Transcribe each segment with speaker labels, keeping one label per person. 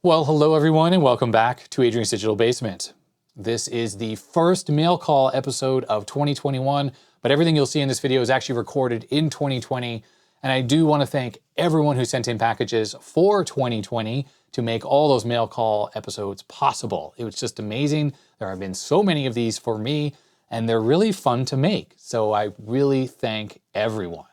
Speaker 1: Well, hello everyone and welcome back to Adrian's Digital Basement. This is the first mail call episode of 2021, but everything you'll see in this video is actually recorded in 2020. And I do want to thank everyone who sent in packages for 2020 to make all those mail call episodes possible. It was just amazing. There have been so many of these for me, and they're really fun to make. So I really thank everyone.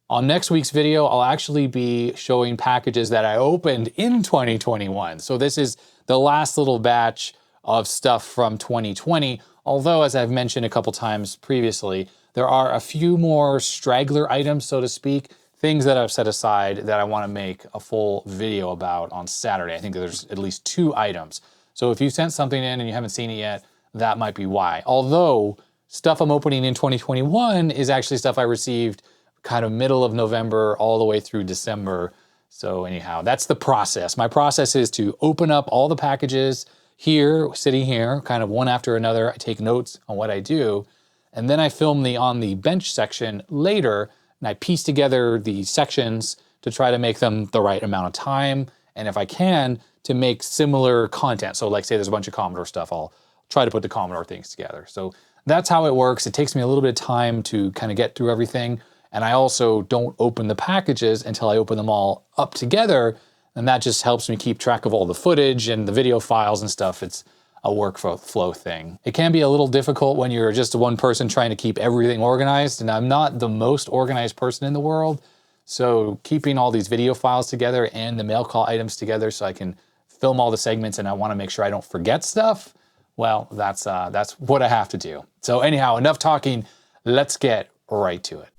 Speaker 1: On next week's video, I'll actually be showing packages that I opened in 2021. So this is the last little batch of stuff from 2020. Although, as I've mentioned a couple times previously, there are a few more straggler items, so to speak, things that I've set aside that I want to make a full video about on Saturday. I think there's at least 2 items. So if you sent something in and you haven't seen it yet, that might be why. Although stuff I'm opening in 2021 is actually stuff I received kind of middle of November all the way through December. So anyhow, that's the process. My process is to open up all the packages here, sitting here, kind of one after another. I take notes on what I do, and then I film the on the bench section later, and I piece together the sections to try to make them the right amount of time. And if I can, to make similar content. So like say there's a bunch of Commodore stuff, I'll try to put the Commodore things together. So that's how it works. It takes me a little bit of time to kind of get through everything. And I also don't open the packages until I open them all up together. And that just helps me keep track of all the footage and the video files and stuff. It's a workflow thing. It can be a little difficult when you're just one person trying to keep everything organized. And I'm not the most organized person in the world. So keeping all these video files together and the mail call items together so I can film all the segments and I want to make sure I don't forget stuff. Well, that's what I have to do. So anyhow, enough talking. Let's get right to it.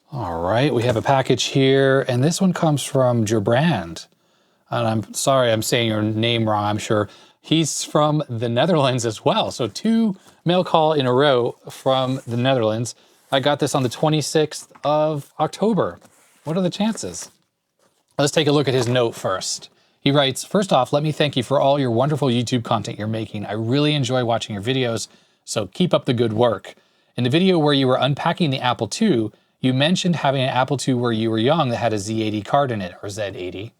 Speaker 1: All right, we have a package here, and this one comes from Jonard. And I'm sorry I'm saying your name wrong, I'm sure. He's from the Netherlands as well. So 2 mail call in a row from the Netherlands. I got this on the 26th of October. What are the chances? Let's take a look at his note first. He writes, "First off, let me thank you for all your wonderful YouTube content you're making. I really enjoy watching your videos, so keep up the good work. In the video where you were unpacking the Apple II, you mentioned having an Apple II where you were young that had a Z80 card in it, or Z80.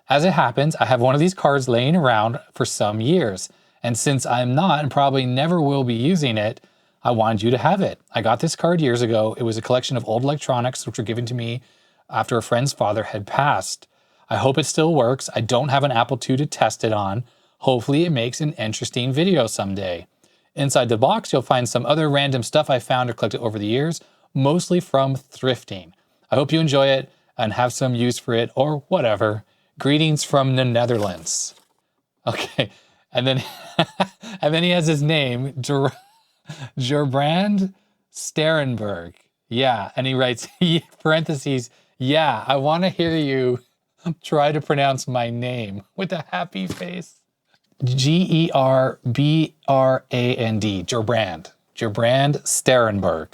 Speaker 1: As it happens, I have one of these cards laying around for some years, and since I'm not and probably never will be using it, I wanted you to have it. I got this card years ago. It was a collection of old electronics which were given to me after a friend's father had passed. I hope it still works. I don't have an Apple II to test it on. Hopefully it makes an interesting video someday. Inside the box, you'll find some other random stuff I found or collected over the years, mostly from thrifting. I hope you enjoy it and have some use for it or whatever. Greetings from the Netherlands." Okay, and then and then he has his name, Gerbrand Sterenberg. Yeah, and he writes, parentheses, "Yeah, I want to hear you try to pronounce my name," with a happy face. Gerbrand, Gerbrand Sterenberg.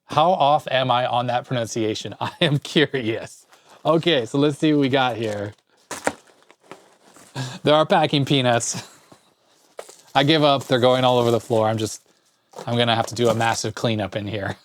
Speaker 1: How off am I on that pronunciation? I am curious. Okay, so let's see what we got here. There are packing peanuts. I give up. They're going all over the floor. I'm gonna have to do a massive cleanup in here.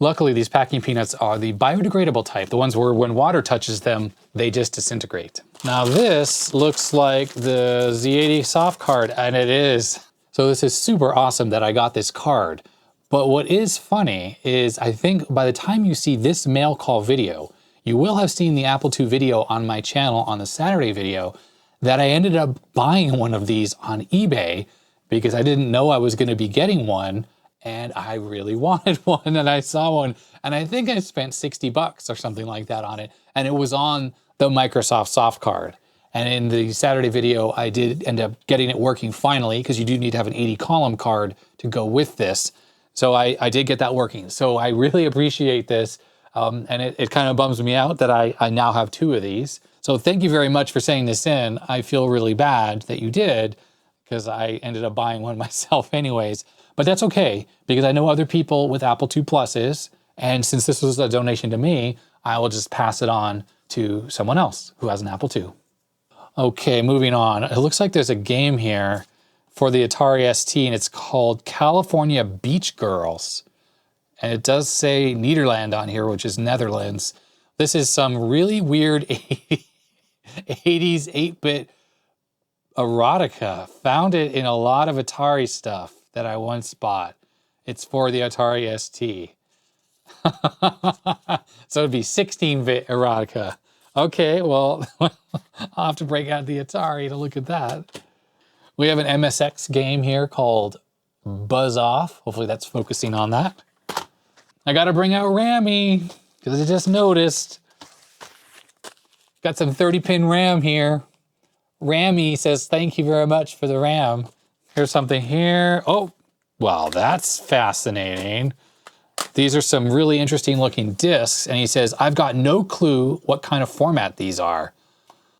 Speaker 1: Luckily, these packing peanuts are the biodegradable type, the ones where when water touches them, they just disintegrate. Now this looks like the Z80 Softcard, and it is. So this is super awesome that I got this card. But what is funny is I think by the time you see this mail call video, you will have seen the Apple II video on my channel on the Saturday video that I ended up buying one of these on eBay because I didn't know I was going to be getting one and I really wanted one and I saw one and I think I spent $60 or something like that on it, and it was on the Microsoft Softcard. And in the Saturday video, I did end up getting it working finally because you do need to have an 80 column card to go with this. So I did get that working. So I really appreciate this. And it kind of bums me out that I now have 2 of these. So thank you very much for sending this in. I feel really bad that you did because I ended up buying one myself anyways. But that's okay because I know other people with Apple II Pluses. And since this was a donation to me, I will just pass it on to someone else who has an Apple II. Okay, moving on. It looks like there's a game here for the Atari ST, and it's called California Beachgirls. And it does say Nederland on here, which is Netherlands. This is some really weird 80s 8-bit erotica. Found it in a lot of Atari stuff that I once bought. It's for the Atari ST. So it'd be 16-bit erotica. Okay, well, I'll have to break out the Atari to look at that. We have an MSX game here called Buzz Off. Hopefully that's focusing on that. I gotta bring out Rammy, because I just noticed. Got some 30-pin RAM here. Rammy says, thank you very much for the RAM. Here's something here. Oh, wow, that's fascinating. These are some really interesting looking discs. And he says, I've got no clue what kind of format these are.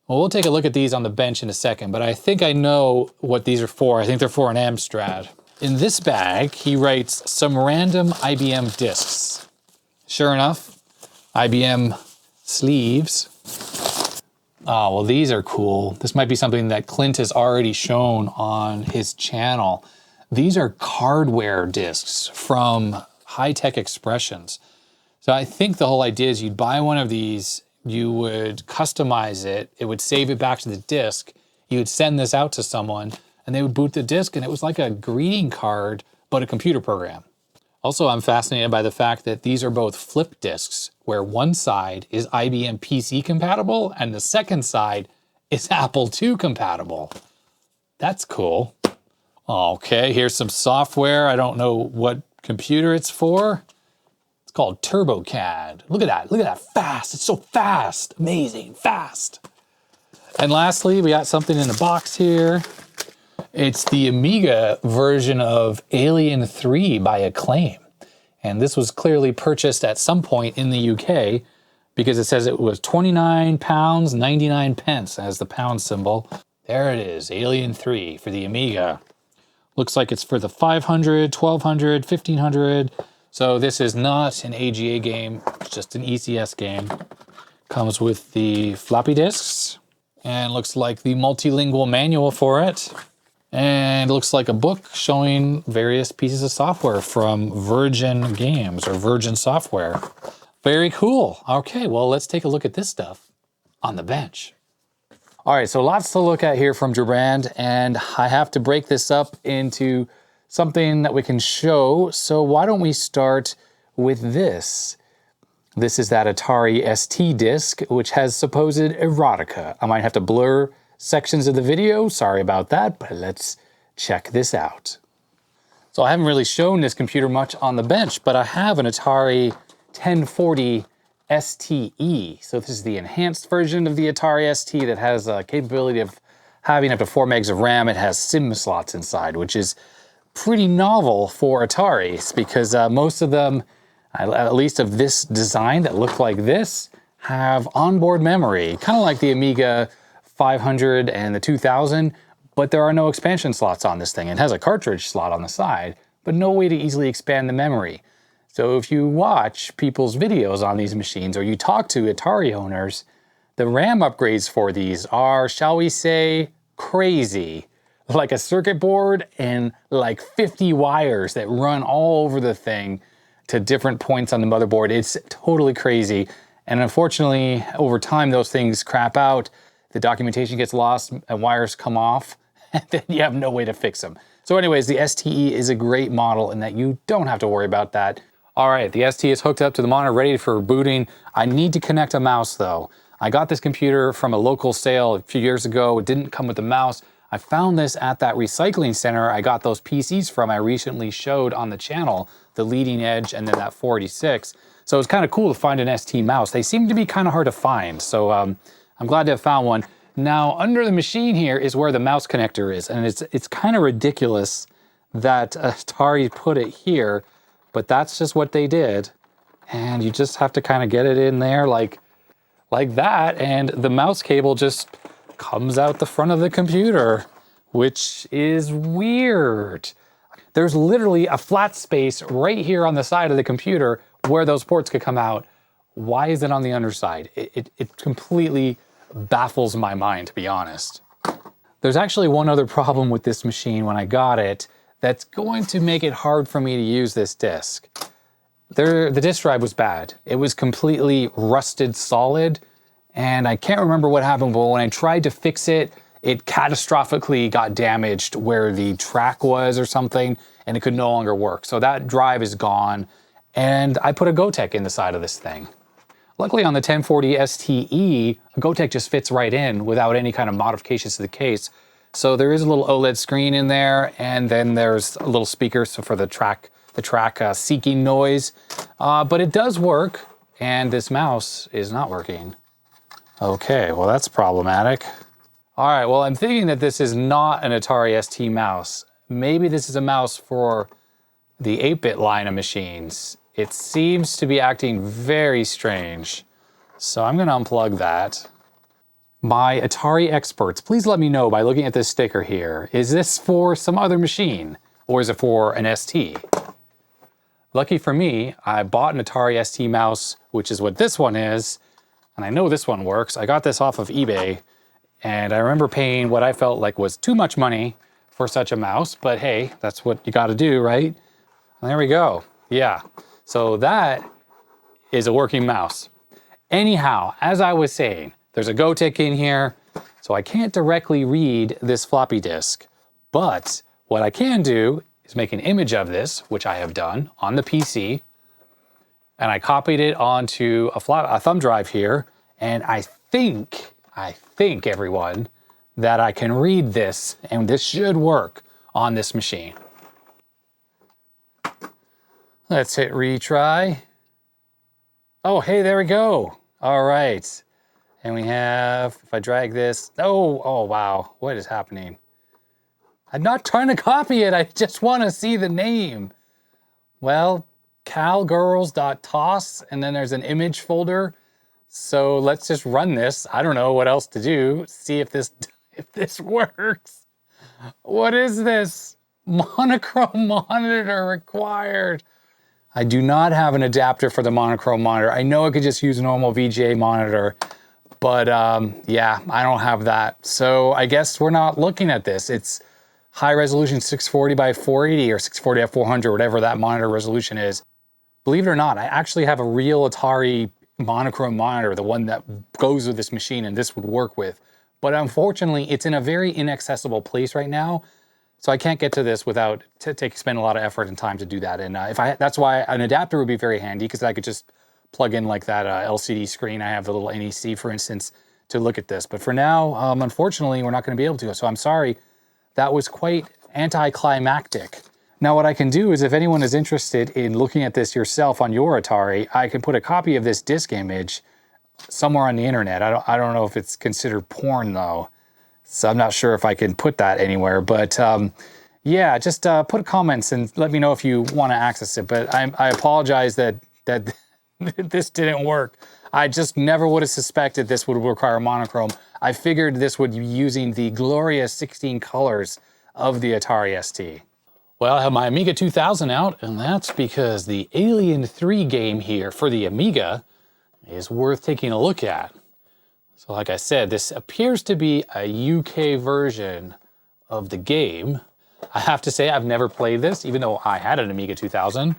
Speaker 1: Well, we'll take a look at these on the bench in a second, but I think I know what these are for. I think they're for an Amstrad. In this bag, he writes some random IBM discs. Sure enough, IBM sleeves. Oh, well, these are cool. This might be something that Clint has already shown on his channel. These are CardWare discs from High Tech Expressions. So I think the whole idea is you'd buy one of these, you would customize it, it would save it back to the disk, you would send this out to someone, and they would boot the disk, and it was like a greeting card, but a computer program. Also, I'm fascinated by the fact that these are both flip disks, where one side is IBM PC compatible, and the second side is Apple II compatible. That's cool. Okay, here's some software. I don't know what computer it's for. It's called TurboCAD. Look at that, fast. It's so fast, amazing, fast. And lastly, we got something in the box here. It's the Amiga version of Alien 3 by Acclaim. And this was clearly purchased at some point in the UK because it says it was £29, 99 pence as the pound symbol. There it is, Alien 3 for the Amiga. Looks like it's for the 500, 1200, 1500. So this is not an AGA game, it's just an ECS game. Comes with the floppy disks and looks like the multilingual manual for it. And it looks like a book showing various pieces of software from Virgin Games or Virgin Software. Very cool. Okay, well, let's take a look at this stuff on the bench. All right, so lots to look at here from Jonard, and I have to break this up into something that we can show. So why don't we start with this? This is that Atari ST disc, which has supposed erotica. I might have to blur sections of the video, sorry about that, but let's check this out. So I haven't really shown this computer much on the bench, but I have an Atari 1040 STE. So this is the enhanced version of the Atari ST that has a capability of having up to 4 megs of RAM. It has SIM slots inside, which is pretty novel for Ataris because most of them, at least of this design that look like this, have onboard memory, kind of like the Amiga 500 and the 2000, but there are no expansion slots on this thing. It has a cartridge slot on the side, but no way to easily expand the memory. So if you watch people's videos on these machines or you talk to Atari owners, the RAM upgrades for these are, shall we say, crazy. Like a circuit board and like 50 wires that run all over the thing to different points on the motherboard. It's totally crazy. And unfortunately, over time, those things crap out. The documentation gets lost and wires come off, and then you have no way to fix them. So anyways, the STE is a great model in that you don't have to worry about that. All right, the ST is hooked up to the monitor, ready for booting. I need to connect a mouse though. I got this computer from a local sale a few years ago. It didn't come with a mouse. I found this at that recycling center I got those PCs from I recently showed on the channel, the Leading Edge and then that 486. So it's kind of cool to find an ST mouse. They seem to be kind of hard to find, so I'm glad to have found one. Now, under the machine here is where the mouse connector is, and it's kind of ridiculous that Atari put it here, but that's just what they did. And you just have to kind of get it in there like that, and the mouse cable just comes out the front of the computer, which is weird. There's literally a flat space right here on the side of the computer where those ports could come out. Why is it on the underside? It completely baffles my mind, to be honest. There's actually one other problem with this machine when I got it that's going to make it hard for me to use this disk. The disk drive was bad. It was completely rusted solid, and I can't remember what happened, but when I tried to fix it, it catastrophically got damaged where the track was or something, and it could no longer work. So that drive is gone, and I put a Gotek in the side of this thing. Luckily on the 1040 STE, a Gotek just fits right in without any kind of modifications to the case. So there is a little OLED screen in there, and then there's a little speaker so for the track seeking noise. But it does work, and this mouse is not working. Okay, well that's problematic. All right, well I'm thinking that this is not an Atari ST mouse. Maybe this is a mouse for the 8-bit line of machines. It seems to be acting very strange. So I'm gonna unplug that. My Atari experts, please let me know by looking at this sticker here. Is this for some other machine, or is it for an ST? Lucky for me, I bought an Atari ST mouse, which is what this one is, and I know this one works. I got this off of eBay, and I remember paying what I felt like was too much money for such a mouse, but hey, that's what you gotta do, right? And there we go, yeah. So that is a working mouse. Anyhow, as I was saying, there's a Gotek in here, so I can't directly read this floppy disk, but what I can do is make an image of this, which I have done on the PC, and I copied it onto a thumb drive here, and I think everyone, that I can read this, and this should work on this machine. Let's hit retry. Oh, hey, there we go. All right. And we have, if I drag this, oh wow, what is happening? I'm not trying to copy it, I just want to see the name. Well, calgirls.tos, and then there's an image folder. So let's just run this. I don't know what else to do. See if this works. What is this? Monochrome monitor required. I do not have an adapter for the monochrome monitor. I know I could just use a normal VGA monitor, but yeah, I don't have that. So I guess we're not looking at this. It's high resolution 640 by 480 or 640 by 400, whatever that monitor resolution is. Believe it or not, I actually have a real Atari monochrome monitor, the one that goes with this machine and this would work with. But unfortunately, it's in a very inaccessible place right now. So I can't get to this without spend a lot of effort and time to do that. And that's why an adapter would be very handy, because I could just plug in like that LCD screen. I have the little NEC, for instance, to look at this. But for now, unfortunately, we're not going to be able to. So I'm sorry. That was quite anticlimactic. Now what I can do is, if anyone is interested in looking at this yourself on your Atari, I can put a copy of this disk image somewhere on the internet. I don't know if it's considered porn though. So I'm not sure if I can put that anywhere, but yeah, just put comments and let me know if you want to access it. But I apologize that this didn't work. I just never would have suspected this would require monochrome. I figured this would be using the glorious 16 colors of the Atari ST. Well, I have my Amiga 2000 out, and that's because the Alien 3 game here for the Amiga is worth taking a look at. So like I said, this appears to be a UK version of the game. I have to say I've never played this, even though I had an Amiga 2000.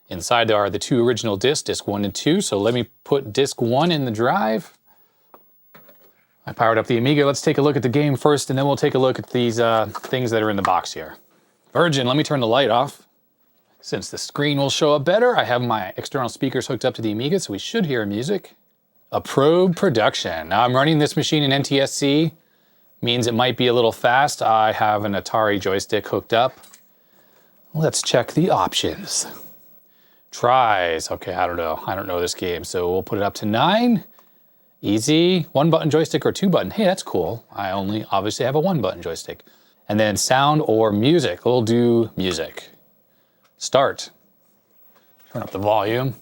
Speaker 1: Inside there are the two original discs, disc 1 and 2. So let me put disc 1 in the drive. I powered up the Amiga. Let's take a look at the game first, and then we'll take a look at these things that are in the box here. Virgin, let me turn the light off. Since the screen will show up better, I have my external speakers hooked up to the Amiga, so we should hear music. A probe production. Now I'm running this machine in NTSC, means it might be a little fast. I have an Atari joystick hooked up. Let's check the options. Tries, okay, I don't know this game, so we'll put it up to 9. Easy, 1-button joystick or 2-button. Hey, that's cool. I only obviously have a 1-button joystick. And then sound or music. We'll do music. Start. Turn up the volume.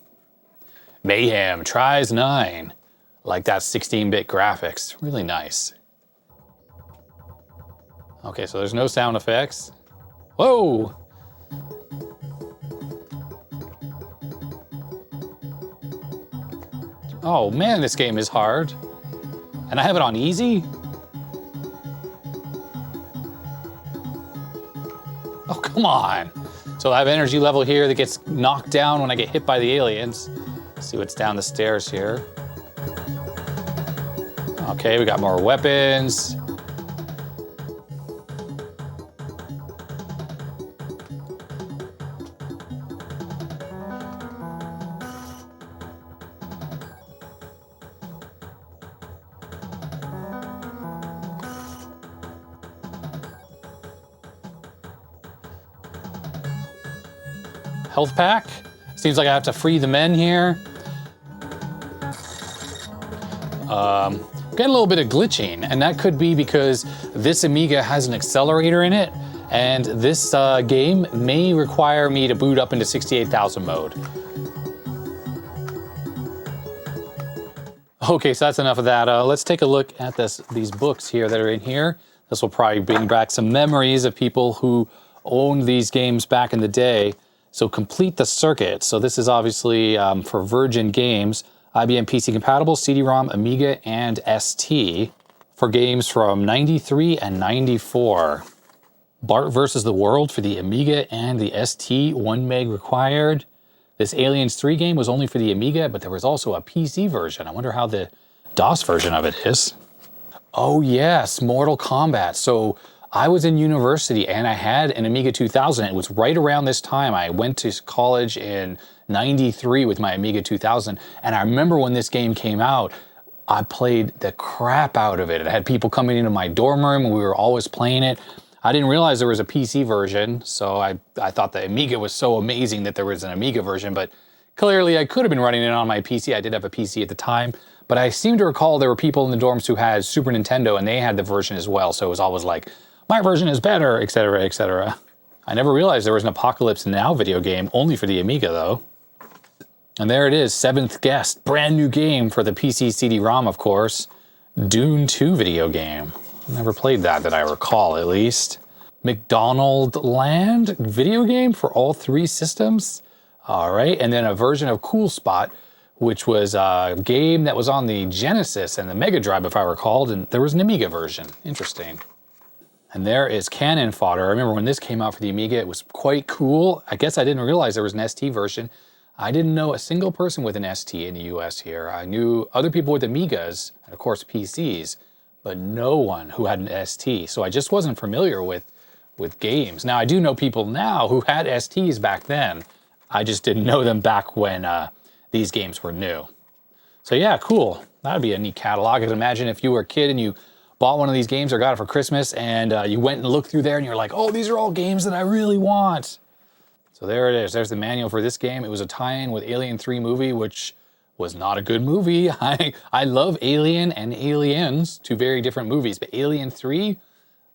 Speaker 1: Mayhem, tries 9. Like that 16-bit graphics, really nice. Okay, so there's no sound effects. Whoa! Oh man, this game is hard. And I have it on easy? Oh, come on. So I have energy level here that gets knocked down when I get hit by the aliens. Let's see what's down the stairs here. Okay, we got more weapons. Health pack. Seems like I have to free the men here. Getting a little bit of glitching, and that could be because this Amiga has an accelerator in it, and this game may require me to boot up into 68,000 mode. Okay, so that's enough of that. Let's take a look at these books here that are in here. This will probably bring back some memories of people who owned these games back in the day. So complete the circuit. So this is obviously for Virgin Games, IBM PC compatible, CD-ROM, Amiga, and ST for games from 93 and 94. Bart vs. the World for the Amiga and the ST, 1 meg required. This Aliens 3 game was only for the Amiga, but there was also a PC version. I wonder how the DOS version of it is. Oh yes, Mortal Kombat. So I was in university and I had an Amiga 2000. It was right around this time. I went to college in 93 with my Amiga 2000. And I remember when this game came out, I played the crap out of it. I had people coming into my dorm room and we were always playing it. I didn't realize there was a PC version. So I thought the Amiga was so amazing that there was an Amiga version, but clearly I could have been running it on my PC. I did have a PC at the time, but I seem to recall there were people in the dorms who had Super Nintendo and they had the version as well. So it was always like, my version is better, etc., etc. I never realized there was an Apocalypse Now video game, only for the Amiga though. And there it is, 7th guest, brand new game for the PC CD-ROM, of course. Dune 2 video game. Never played that I recall, at least. McDonald Land video game for all 3 systems. All right, and then a version of Cool Spot, which was a game that was on the Genesis and the Mega Drive, if I recall, and there was an Amiga version. Interesting. And there is Cannon Fodder. I remember when this came out for the Amiga, it was quite cool. I guess I didn't realize there was an ST version. I didn't know a single person with an ST in the US here. I knew other people with Amigas, and of course PCs, but no one who had an ST. So I just wasn't familiar with games. Now I do know people now who had STs back then. I just didn't know them back when these games were new. So yeah, cool. That'd be a neat catalog. I can imagine if you were a kid and you bought one of these games or got it for Christmas and you went and looked through there and you're like, oh, these are all games that I really want. So there it is. There's the manual for this game. It was a tie-in with Alien 3 movie, which was not a good movie. I love Alien and Aliens, 2 very different movies, but Alien 3,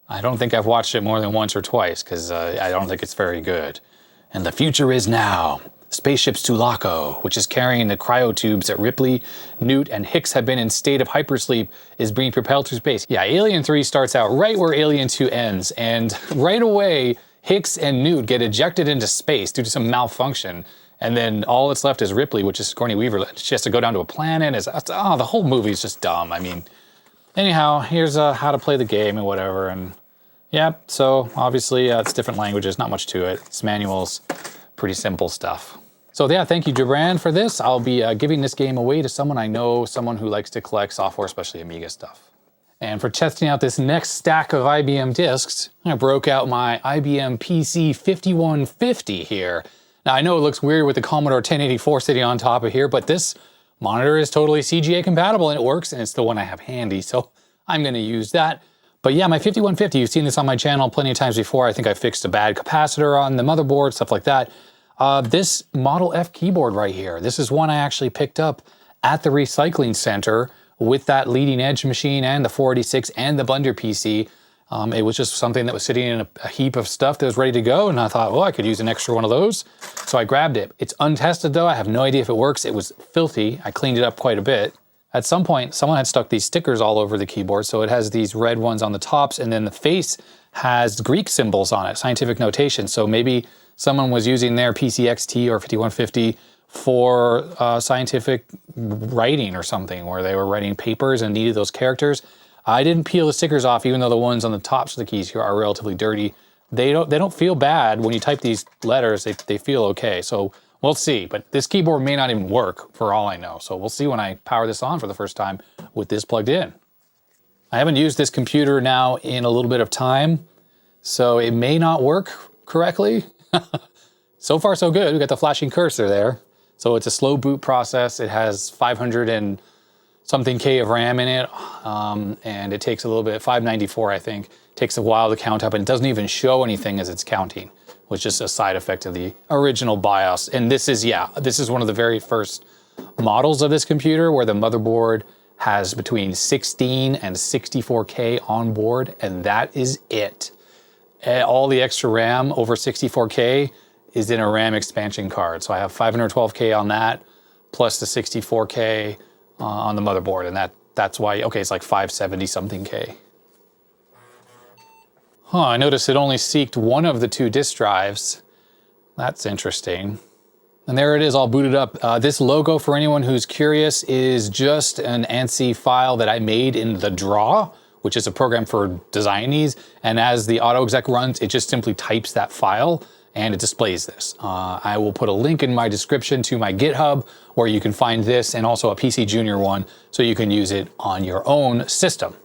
Speaker 1: I don't think I've watched it more than once or twice because I don't think it's very good. And the future is now. Spaceship Sulaco, which is carrying the cryotubes that Ripley, Newt, and Hicks have been in state of hypersleep, is being propelled through space. Yeah, Alien 3 starts out right where Alien 2 ends, and right away, Hicks and Newt get ejected into space due to some malfunction, and then all that's left is Ripley, which is Sigourney Weaver. She has to go down to a planet. The whole movie is just dumb. I mean, anyhow, here's how to play the game and whatever, and yeah, so obviously it's different languages, not much to it. It's manuals. Pretty simple stuff. So yeah, thank you, Gibran, for this. I'll be giving this game away to someone I know, someone who likes to collect software, especially Amiga stuff. And for testing out this next stack of IBM disks, I broke out my IBM PC 5150 here. Now I know it looks weird with the Commodore 1084 sitting on top of here, but this monitor is totally CGA compatible and it works, and it's the one I have handy, so I'm gonna use that. But yeah, my 5150, you've seen this on my channel plenty of times before. I think I fixed a bad capacitor on the motherboard, stuff like that. This Model F keyboard right here, this is one I actually picked up at the recycling center with that leading edge machine and the 486 and the Blender PC. It was just something that was sitting in a heap of stuff that was ready to go, and I thought, well, I could use an extra one of those. So I grabbed it. It's untested though. I have no idea if it works. It was filthy. I cleaned it up quite a bit. At some point, someone had stuck these stickers all over the keyboard, so it has these red ones on the tops, and then the face has Greek symbols on it, scientific notation. So maybe someone was using their PCXT or 5150 for scientific writing or something, where they were writing papers and needed those characters. I didn't peel the stickers off, even though the ones on the tops of the keys here are relatively dirty. They don't feel bad when you type these letters. They feel okay. So we'll see. But this keyboard may not even work for all I know. So we'll see when I power this on for the first time with this plugged in. I haven't used this computer now in a little bit of time, so it may not work correctly. So far, so good. We got the flashing cursor there. So it's a slow boot process. It has 500 and something K of RAM in it, and it takes a little bit, 594 I think. Takes a while to count up, and it doesn't even show anything as it's counting, which is a side effect of the original BIOS. And this is, yeah, this is one of the very first models of this computer where the motherboard has between 16 and 64K on board, and that is it. All the extra RAM over 64K is in a RAM expansion card. So I have 512K on that, plus the 64K on the motherboard, and that's why, okay, it's like 570 something K. Huh, I noticed it only seeked one of the two disk drives. That's interesting. And there it is, all booted up. This logo, for anyone who's curious, is just an ANSI file that I made in the Draw, which is a program for designing these. And as the auto exec runs, it just simply types that file and it displays this. I will put a link in my description to my GitHub where you can find this, and also a PC Junior one, so you can use it on your own system.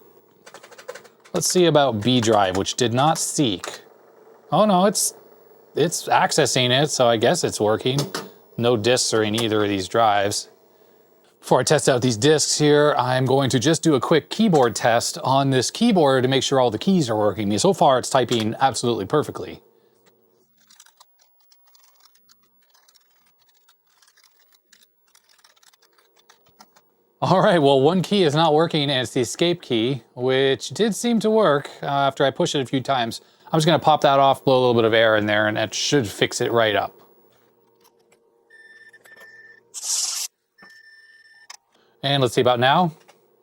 Speaker 1: Let's see about B drive, which did not seek. Oh no, it's accessing it, so I guess it's working. No disks are in either of these drives. Before I test out these disks here, I'm going to just do a quick keyboard test on this keyboard to make sure all the keys are working. So far, it's typing absolutely perfectly. All right, well, one key is not working, and it's the escape key, which did seem to work after I pushed it a few times. I'm just gonna pop that off, blow a little bit of air in there, and that should fix it right up. And let's see about now.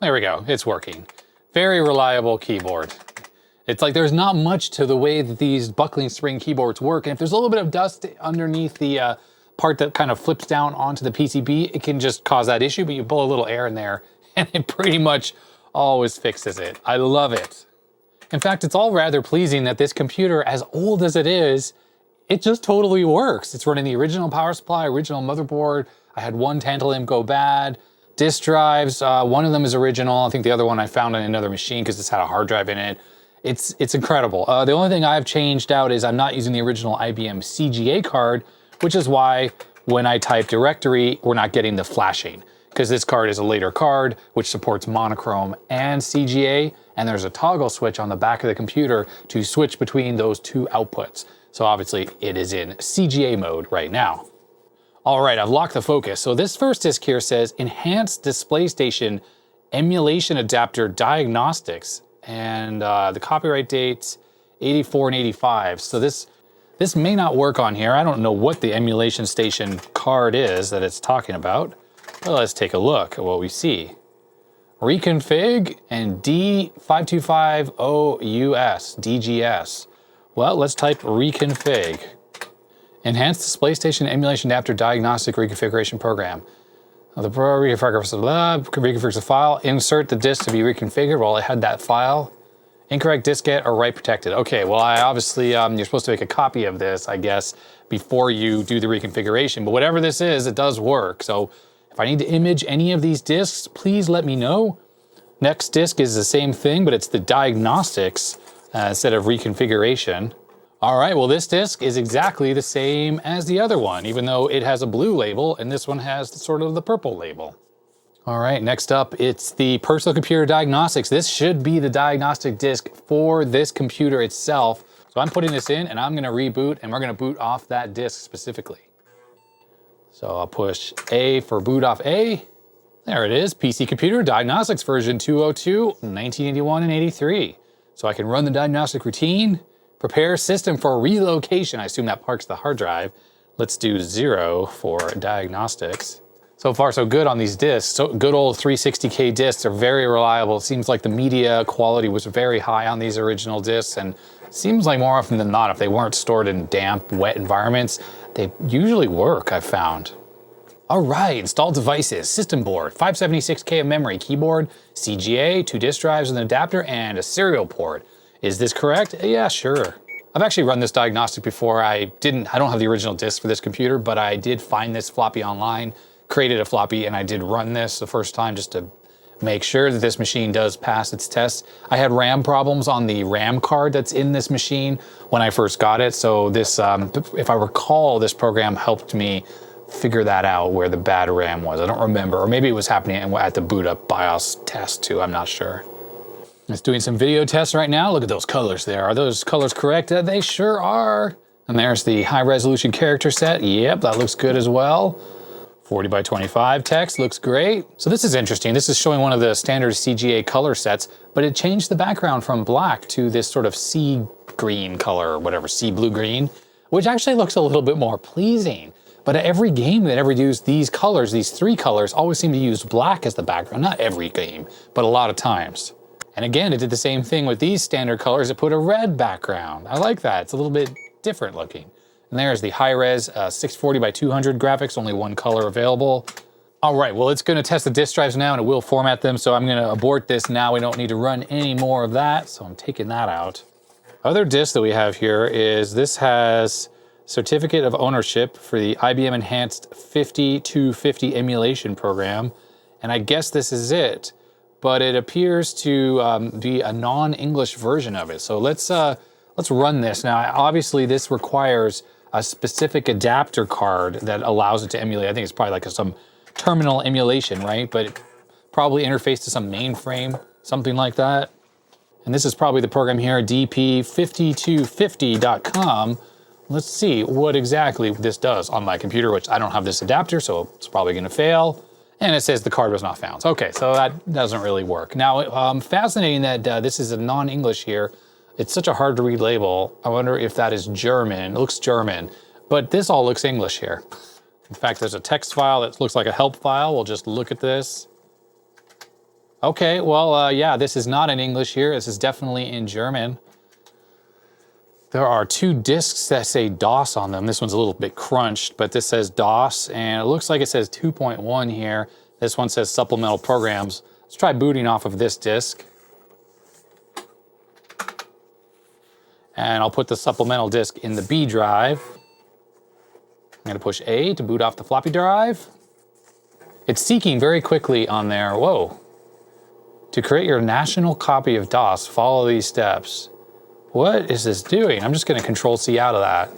Speaker 1: There we go, it's working. Very reliable keyboard. It's like there's not much to the way that these buckling spring keyboards work, and if there's a little bit of dust underneath the part that kind of flips down onto the PCB, it can just cause that issue, but you blow a little air in there and it pretty much always fixes it. I love it. In fact, it's all rather pleasing that this computer, as old as it is, it just totally works. It's running the original power supply, original motherboard. I had one tantalum go bad. Disk drives, one of them is original. I think the other one I found on another machine because it's had a hard drive in it. It's incredible. The only thing I've changed out is I'm not using the original IBM CGA card, which is why when I type directory, we're not getting the flashing, because this card is a later card, which supports monochrome and CGA, and there's a toggle switch on the back of the computer to switch between those two outputs. So obviously it is in CGA mode right now. All right, I've locked the focus. So this first disk here says Enhanced Display Station Emulation Adapter Diagnostics, and the copyright dates 84 and 85. So this may not work on here. I don't know what the emulation station card is that it's talking about. Well, let's take a look at what we see. Reconfig and D5250US, DGS. Well, let's type reconfig. Enhanced Display Station Emulation Adapter Diagnostic Reconfiguration Program. The reconfigures the file. Insert the disk to be reconfigured. Well, I had that file. Incorrect diskette or write protected. Okay, well, I obviously, you're supposed to make a copy of this, I guess, before you do the reconfiguration. But whatever this is, it does work. So if I need to image any of these disks, please let me know. Next disk is the same thing, but it's the diagnostics instead of reconfiguration. All right, well, this disk is exactly the same as the other one, even though it has a blue label and this one has sort of the purple label. All right, next up, it's the personal computer diagnostics. This should be the diagnostic disk for this computer itself. So I'm putting this in and I'm gonna reboot, and we're gonna boot off that disk specifically. So I'll push A for boot off A. There it is, PC Computer Diagnostics version 202, 1981 and 83. So I can run the diagnostic routine, prepare system for relocation. I assume that parks the hard drive. Let's do 0 for diagnostics. So far, so good on these disks. So good old 360K disks are very reliable. It seems like the media quality was very high on these original disks, and it seems like more often than not, if they weren't stored in damp, wet environments, they usually work, I've found. All right, installed devices, system board, 576K of memory, keyboard, CGA, 2 disk drives, an adapter, and a serial port. Is this correct? Yeah, sure. I've actually run this diagnostic before. I don't have the original disk for this computer, but I did find this floppy online, created a floppy, and I did run this the first time just to make sure that this machine does pass its tests. I had RAM problems on the RAM card that's in this machine when I first got it, so this, if I recall, this program helped me figure that out where the bad RAM was. I don't remember, or maybe it was happening at the boot up BIOS test too, I'm not sure. It's doing some video tests right now. Look at those colors there. Are those colors correct? They sure are. And there's the high resolution character set. Yep, that looks good as well. 40 by 25 text looks great. So this is interesting. This is showing one of the standard CGA color sets, but it changed the background from black to this sort of sea green color, or whatever, sea blue green, which actually looks a little bit more pleasing. But every game that ever used these colors, these 3 colors, always seem to use black as the background. Not every game, but a lot of times. And again, it did the same thing with these standard colors. It put a red background. I like that. It's a little bit different looking. And there's the high-res 640 by 200 graphics, only 1 color available. All right, well, it's gonna test the disk drives now and it will format them, so I'm gonna abort this now. We don't need to run any more of that, so I'm taking that out. Other disk that we have here is, this has certificate of ownership for the IBM Enhanced 5250 emulation program, and I guess this is it, but it appears to be a non-English version of it. So let's run this. Now, obviously this requires a specific adapter card that allows it to emulate. I think it's probably like some terminal emulation, right? But it probably interfaced to some mainframe, something like that. And this is probably the program here, dp5250.com. Let's see what exactly this does on my computer, which I don't have this adapter, so it's probably gonna fail. And it says the card was not found. Okay, so that doesn't really work. Now, fascinating that this is a non-English here. It's such a hard to read label. I wonder if that is German. It looks German, but this all looks English here. In fact, there's a text file that looks like a help file. We'll just look at this. Okay, well, yeah, this is not in English here. This is definitely in German. There are 2 disks that say DOS on them. This one's a little bit crunched, but this says DOS, and it looks like it says 2.1 here. This one says supplemental programs. Let's try booting off of this disk. And I'll put the supplemental disk in the B drive. I'm gonna push A to boot off the floppy drive. It's seeking very quickly on there. Whoa. To create your national copy of DOS, follow these steps. What is this doing? I'm just gonna Control-C out of that.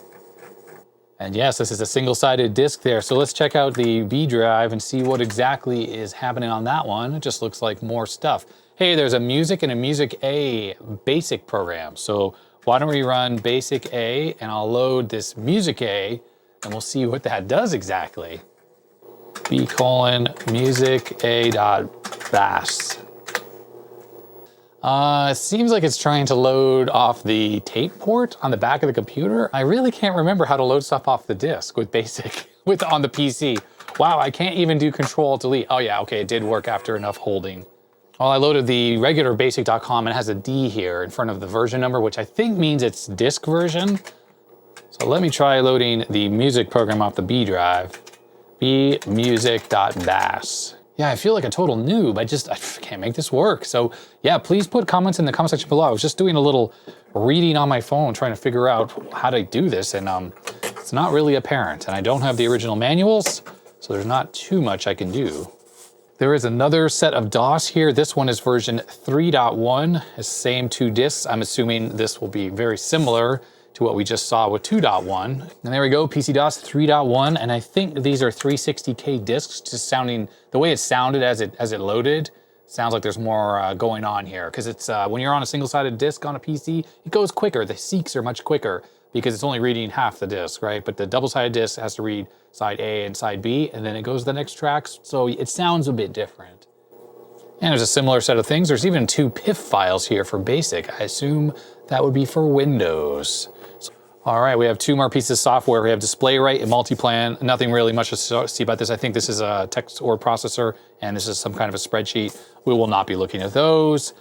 Speaker 1: And yes, this is a single-sided disk there. So let's check out the B drive and see what exactly is happening on that one. It just looks like more stuff. Hey, there's a Music and a Music A basic program. So why don't we run Basic A, and I'll load this Music A, and we'll see what that does exactly. b:music_a.bash. It seems like it's trying to load off the tape port on the back of the computer. I really can't remember how to load stuff off the disk with Basic, on the PC. Wow, I can't even do Control-Delete. Oh yeah, okay, it did work after enough holding. Well, I loaded the regular basic.com, and it has a D here in front of the version number, which I think means it's disk version. So let me try loading the music program off the B drive. bmusic.bash. Yeah, I feel like a total noob. I can't make this work. So yeah, please put comments in the comment section below. I was just doing a little reading on my phone, trying to figure out how to do this, and it's not really apparent. And I don't have the original manuals, so there's not too much I can do. There is another set of DOS here. This one is version 3.1, the same 2 disks. I'm assuming this will be very similar to what we just saw with 2.1. And there we go, PC-DOS 3.1, and I think these are 360K disks, just sounding, the way it sounded as it loaded, sounds like there's more going on here, because it's when you're on a single-sided disk on a PC, it goes quicker. The seeks are much quicker because it's only reading half the disk, right? But the double-sided disk has to read side A and side B, and then it goes to the next tracks, so it sounds a bit different. And there's a similar set of things. There's even 2 PIF files here for BASIC. I assume that would be for Windows. All right, we have 2 more pieces of software. We have DisplayWrite and Multiplan. Nothing really much to see about this. I think this is a text word processor, and this is some kind of a spreadsheet. We will not be looking at those.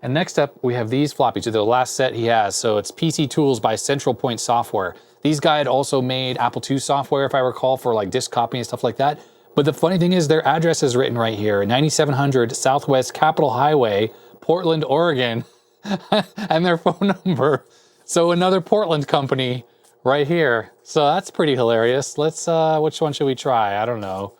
Speaker 1: And next up, we have these floppies. They're the last set he has. So it's PC Tools by Central Point Software. These guys had also made Apple II software, if I recall, for like disk copy and stuff like that. But the funny thing is their address is written right here, 9700 Southwest Capitol Highway, Portland, Oregon, and their phone number. So another Portland company right here. So that's pretty hilarious. Let's, which one should we try? I don't know.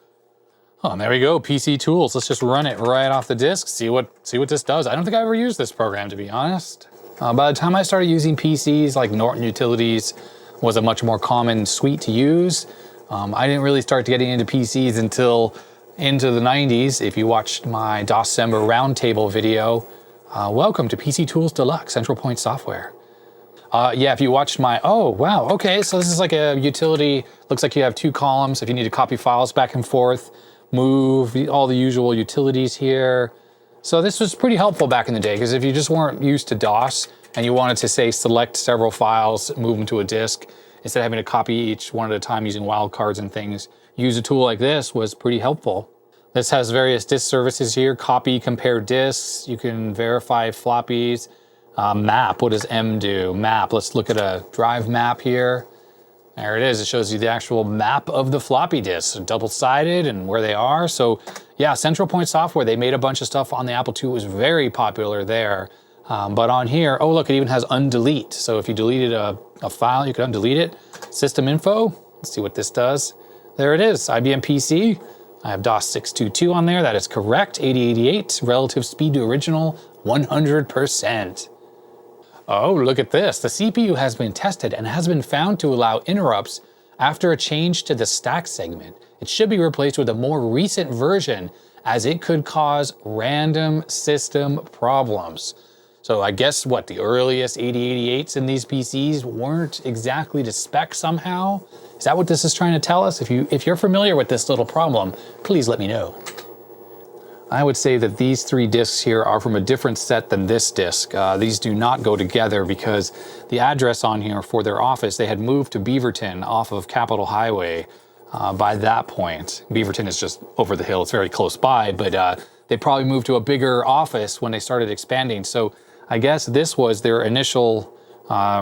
Speaker 1: Oh, and there we go, PC Tools. Let's just run it right off the disk, see what this does. I don't think I ever used this program, to be honest. By the time I started using PCs, like Norton Utilities was a much more common suite to use. I didn't really start getting into PCs until into the 90s. If you watched my DOScember Roundtable video, welcome to PC Tools Deluxe, Central Point Software. Yeah, if you watched my, oh, wow, okay, so this is like a utility. Looks like you have two columns if you need to copy files back and forth, move, all the usual utilities here. So this was pretty helpful back in the day, because if you just weren't used to DOS and you wanted to, say, select several files, move them to a disk, instead of having to copy each one at a time using wildcards and things, use a tool like this was pretty helpful. This has various disk services here, copy, compare disks, you can verify floppies. Map, what does M do? Map, let's look at a drive map here. There it is, it shows you the actual map of the floppy disks, double-sided and where they are. So yeah, Central Point Software, they made a bunch of stuff on the Apple II, it was very popular there. But on here, oh look, it even has undelete. So if you deleted a file, you could undelete it. System info, let's see what this does. There it is, IBM PC. I have DOS 622 on there, that is correct. 8088, relative speed to original, 100%. Oh, look at this. The CPU has been tested and has been found to allow interrupts after a change to the stack segment. It should be replaced with a more recent version, as it could cause random system problems. So I guess what, the earliest 8088s in these PCs weren't exactly to spec somehow? Is that what this is trying to tell us? If you're familiar with this little problem, please let me know. I would say that these three disks here are from a different set than this disk. These do not go together because the address on here for their office, they had moved to Beaverton off of Capitol Highway by that point. Beaverton is just over the hill, it's very close by, but they probably moved to a bigger office when they started expanding. So I guess this was their initial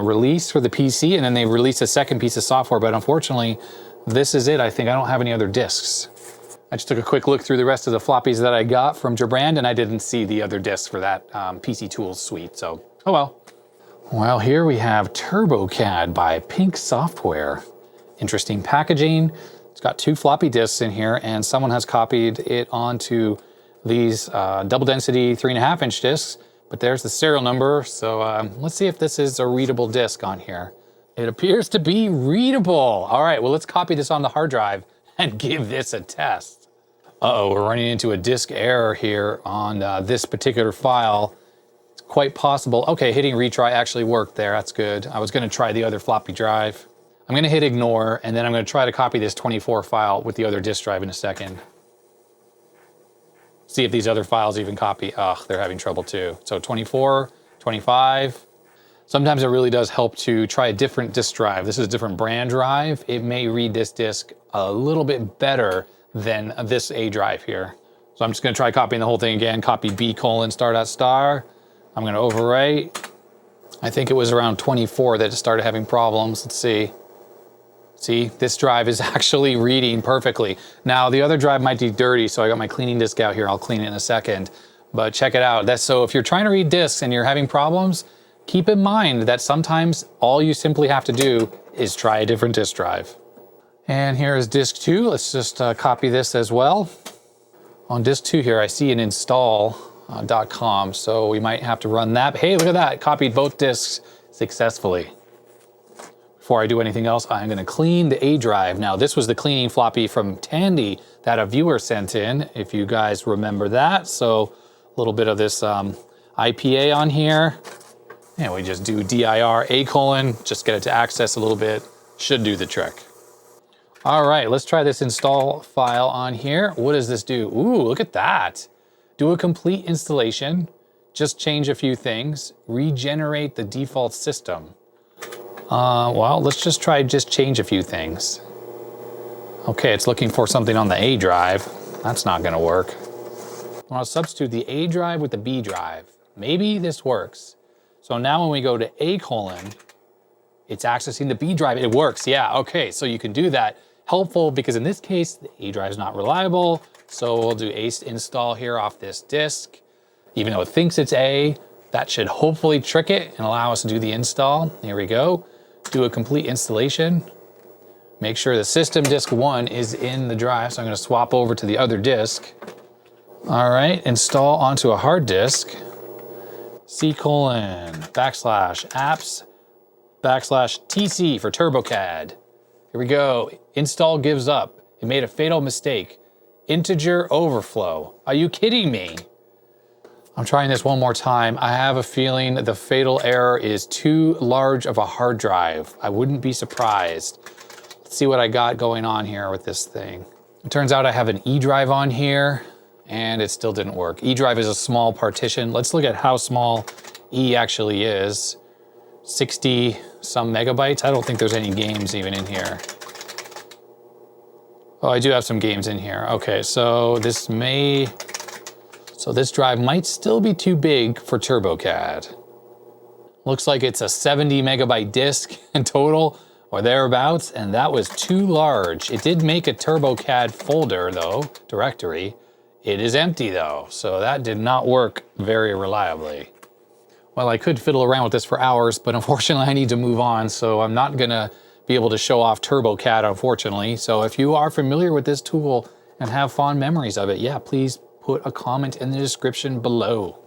Speaker 1: release for the PC, and then they released a second piece of software, but unfortunately, this is it. I think I don't have any other disks. I just took a quick look through the rest of the floppies that I got from Jabrand, and I didn't see the other discs for that PC Tools suite, so oh well. Well, here we have TurboCAD by Pink Software. Interesting packaging. It's got two floppy disks in here, and someone has copied it onto these double density 3.5-inch discs, but there's the serial number, so let's see if this is a readable disk on here. It appears to be readable. All right, well, let's copy this on the hard drive and give this a test. Uh-oh, we're running into a disk error here on this particular file. It's quite possible. Okay, hitting retry actually worked there, that's good. I was gonna try the other floppy drive. I'm gonna hit ignore, and then I'm gonna try to copy this 24 file with the other disk drive in a second. See if these other files even copy. Ugh, they're having trouble too. So 24, 25. Sometimes it really does help to try a different disk drive. This is a different brand drive. It may read this disk a little bit better than this A drive here. So I'm just gonna try copying the whole thing again. Copy B:****. I'm gonna overwrite. I think it was around 24 that it started having problems. Let's see. See, this drive is actually reading perfectly. Now the other drive might be dirty, so I got my cleaning disk out here. I'll clean it in a second, but check it out. So if you're trying to read disks and you're having problems, keep in mind that sometimes all you simply have to do is try a different disk drive. And here is disk 2. Let's just copy this as well. On disk 2 here, I see an install.com, so we might have to run that. Hey, look at that, copied both disks successfully. Before I do anything else, I'm gonna clean the A drive. Now, this was the cleaning floppy from Tandy that a viewer sent in, if you guys remember that. So a little bit of this IPA on here. And we just do dir A:, just get it to access a little bit. Should do the trick. All right, let's try this install file on here. What does this do? Ooh, look at that. Do a complete installation, just change a few things, regenerate the default system. Well, let's just try change a few things. Okay, it's looking for something on the A drive. That's not gonna work. I'll substitute the A drive with the B drive. Maybe this works. So now when we go to A:, it's accessing the B drive. It works, yeah, okay, so you can do that. helpful because in this case, the A drive is not reliable. So we'll do ace install here off this disk. Even though it thinks it's A, that should hopefully trick it and allow us to do the install. Here we go. Do a complete installation. Make sure the system disk 1 is in the drive. So I'm gonna swap over to the other disk. All right, install onto a hard disk. C:\apps\TC for TurboCAD. Here we go. Install gives up. It made a fatal mistake. Integer overflow. Are you kidding me? I'm trying this one more time. I have a feeling the fatal error is too large of a hard drive. I wouldn't be surprised. Let's see what I got going on here with this thing. It turns out I have an E drive on here and it still didn't work. E drive is a small partition. Let's look at how small E actually is. 60 some megabytes. I don't think there's any games even in here. Oh, I do have some games in here. Okay, so this drive might still be too big for TurboCAD. Looks like it's a 70 megabyte disk in total or thereabouts, and that was too large. It did make a TurboCAD folder though, directory. It is empty though, so that did not work very reliably. Well, I could fiddle around with this for hours, but unfortunately I need to move on, so I'm not gonna be able to show off TurboCAD, unfortunately. So if you are familiar with this tool and have fond memories of it, yeah, please put a comment in the description below.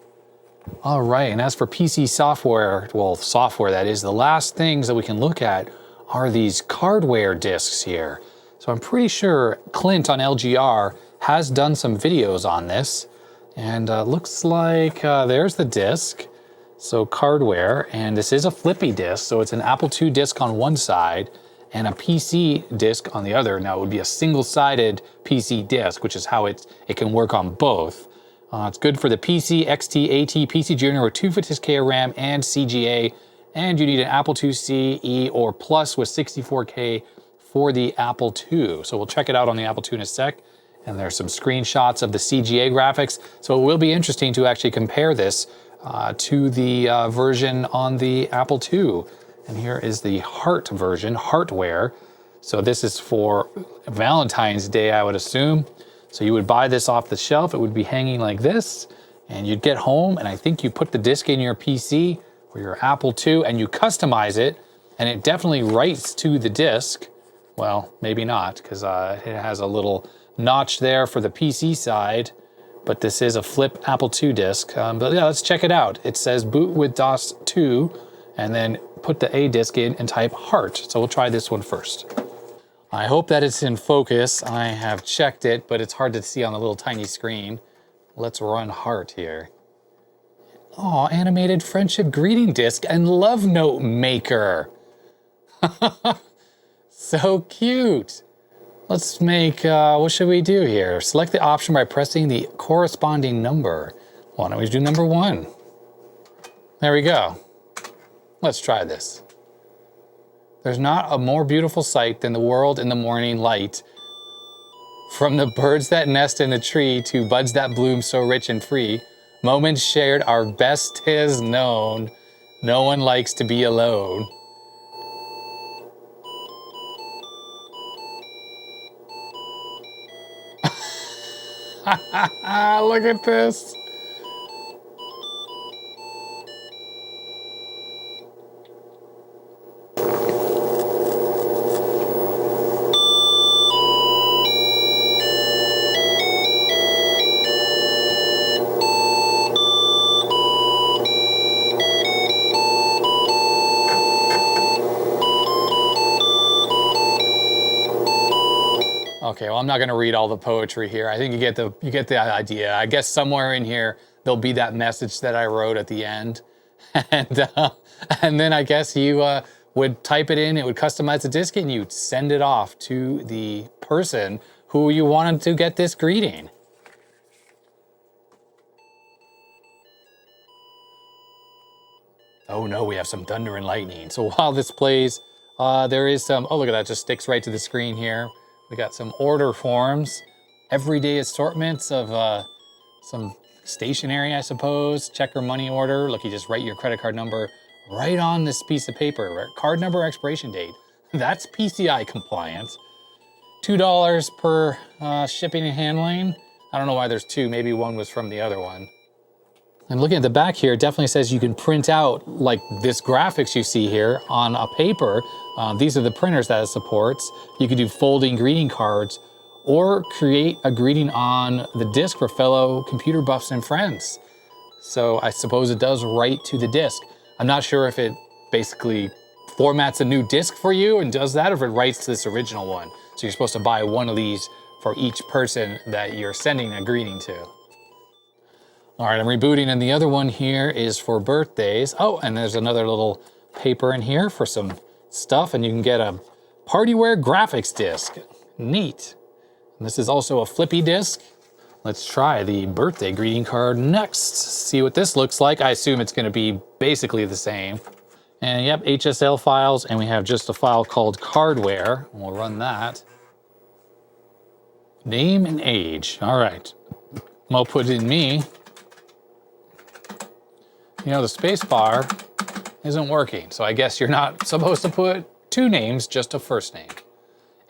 Speaker 1: All right, and as for PC software, well, software that is, the last things that we can look at are these CardWare disks here. So I'm pretty sure Clint on LGR has done some videos on this, and looks like there's the disk. So CardWare, and this is a flippy disk, so it's an Apple II disk on one side and a PC disk on the other. Now it would be a single-sided PC disk, which is how it can work on both. It's good for the PC, XT, AT, PC Junior with 256K of RAM and CGA, and you need an Apple IIc, E, or Plus with 64K for the Apple II. So we'll check it out on the Apple II in a sec. And there's some screenshots of the CGA graphics. So it will be interesting to actually compare this to the version on the Apple II. And here is the Heart version, Heartware. So this is for Valentine's Day, I would assume. So you would buy this off the shelf, it would be hanging like this, and you'd get home, and I think you put the disc in your PC or your Apple II, and you customize it, and it definitely writes to the disc. Well, maybe not, because it has a little notch there for the PC side, but this is a flip Apple II disc. But yeah, let's check it out. It says boot with DOS 2, and then put the A disk in and type Heart. So we'll try this one first. I hope that it's in focus. I have checked it, but it's hard to see on the little tiny screen. Let's run Heart here. Oh, animated friendship greeting disc and love note maker. So cute. Let's make, what should we do here? Select the option by pressing the corresponding number. Why don't we do number 1? There we go. Let's try this. There's not a more beautiful sight than the world in the morning light. From the birds that nest in the tree to buds that bloom so rich and free, moments shared are best 'tis known. No one likes to be alone. Look at this. Okay, well, I'm not going to read all the poetry here. I think you get the idea. I guess somewhere in here there'll be that message that I wrote at the end, and then I guess you would type it in. It would customize the disk, and you'd send it off to the person who you wanted to get this greeting. Oh no, we have some thunder and lightning. So while this plays, there is some. Oh, look at that! Just sticks right to the screen here. We got some order forms, everyday assortments of some stationery, I suppose, check or money order. Look, you just write your credit card number right on this piece of paper, right? Card number, expiration date. That's PCI compliant. $2 per shipping and handling. I don't know why there's two, maybe one was from the other one. And looking at the back here, it definitely says you can print out like this graphics you see here on a paper. These are the printers that it supports. You could do folding greeting cards or create a greeting on the disk for fellow computer buffs and friends. So I suppose it does write to the disk. I'm not sure if it basically formats a new disk for you and does that, or if it writes to this original one. So you're supposed to buy one of these for each person that you're sending a greeting to. All right, I'm rebooting, and the other one here is for birthdays. Oh, and there's another little paper in here for some stuff, and you can get a PartyWare graphics disc. Neat. And this is also a flippy disk. Let's try the birthday greeting card next. See what this looks like. I assume it's gonna be basically the same. And yep, HSL files, and we have just a file called CardWare. We'll run that. Name and age, all right. I'll put in me. You know, the space bar isn't working, so I guess you're not supposed to put two names, just a first name.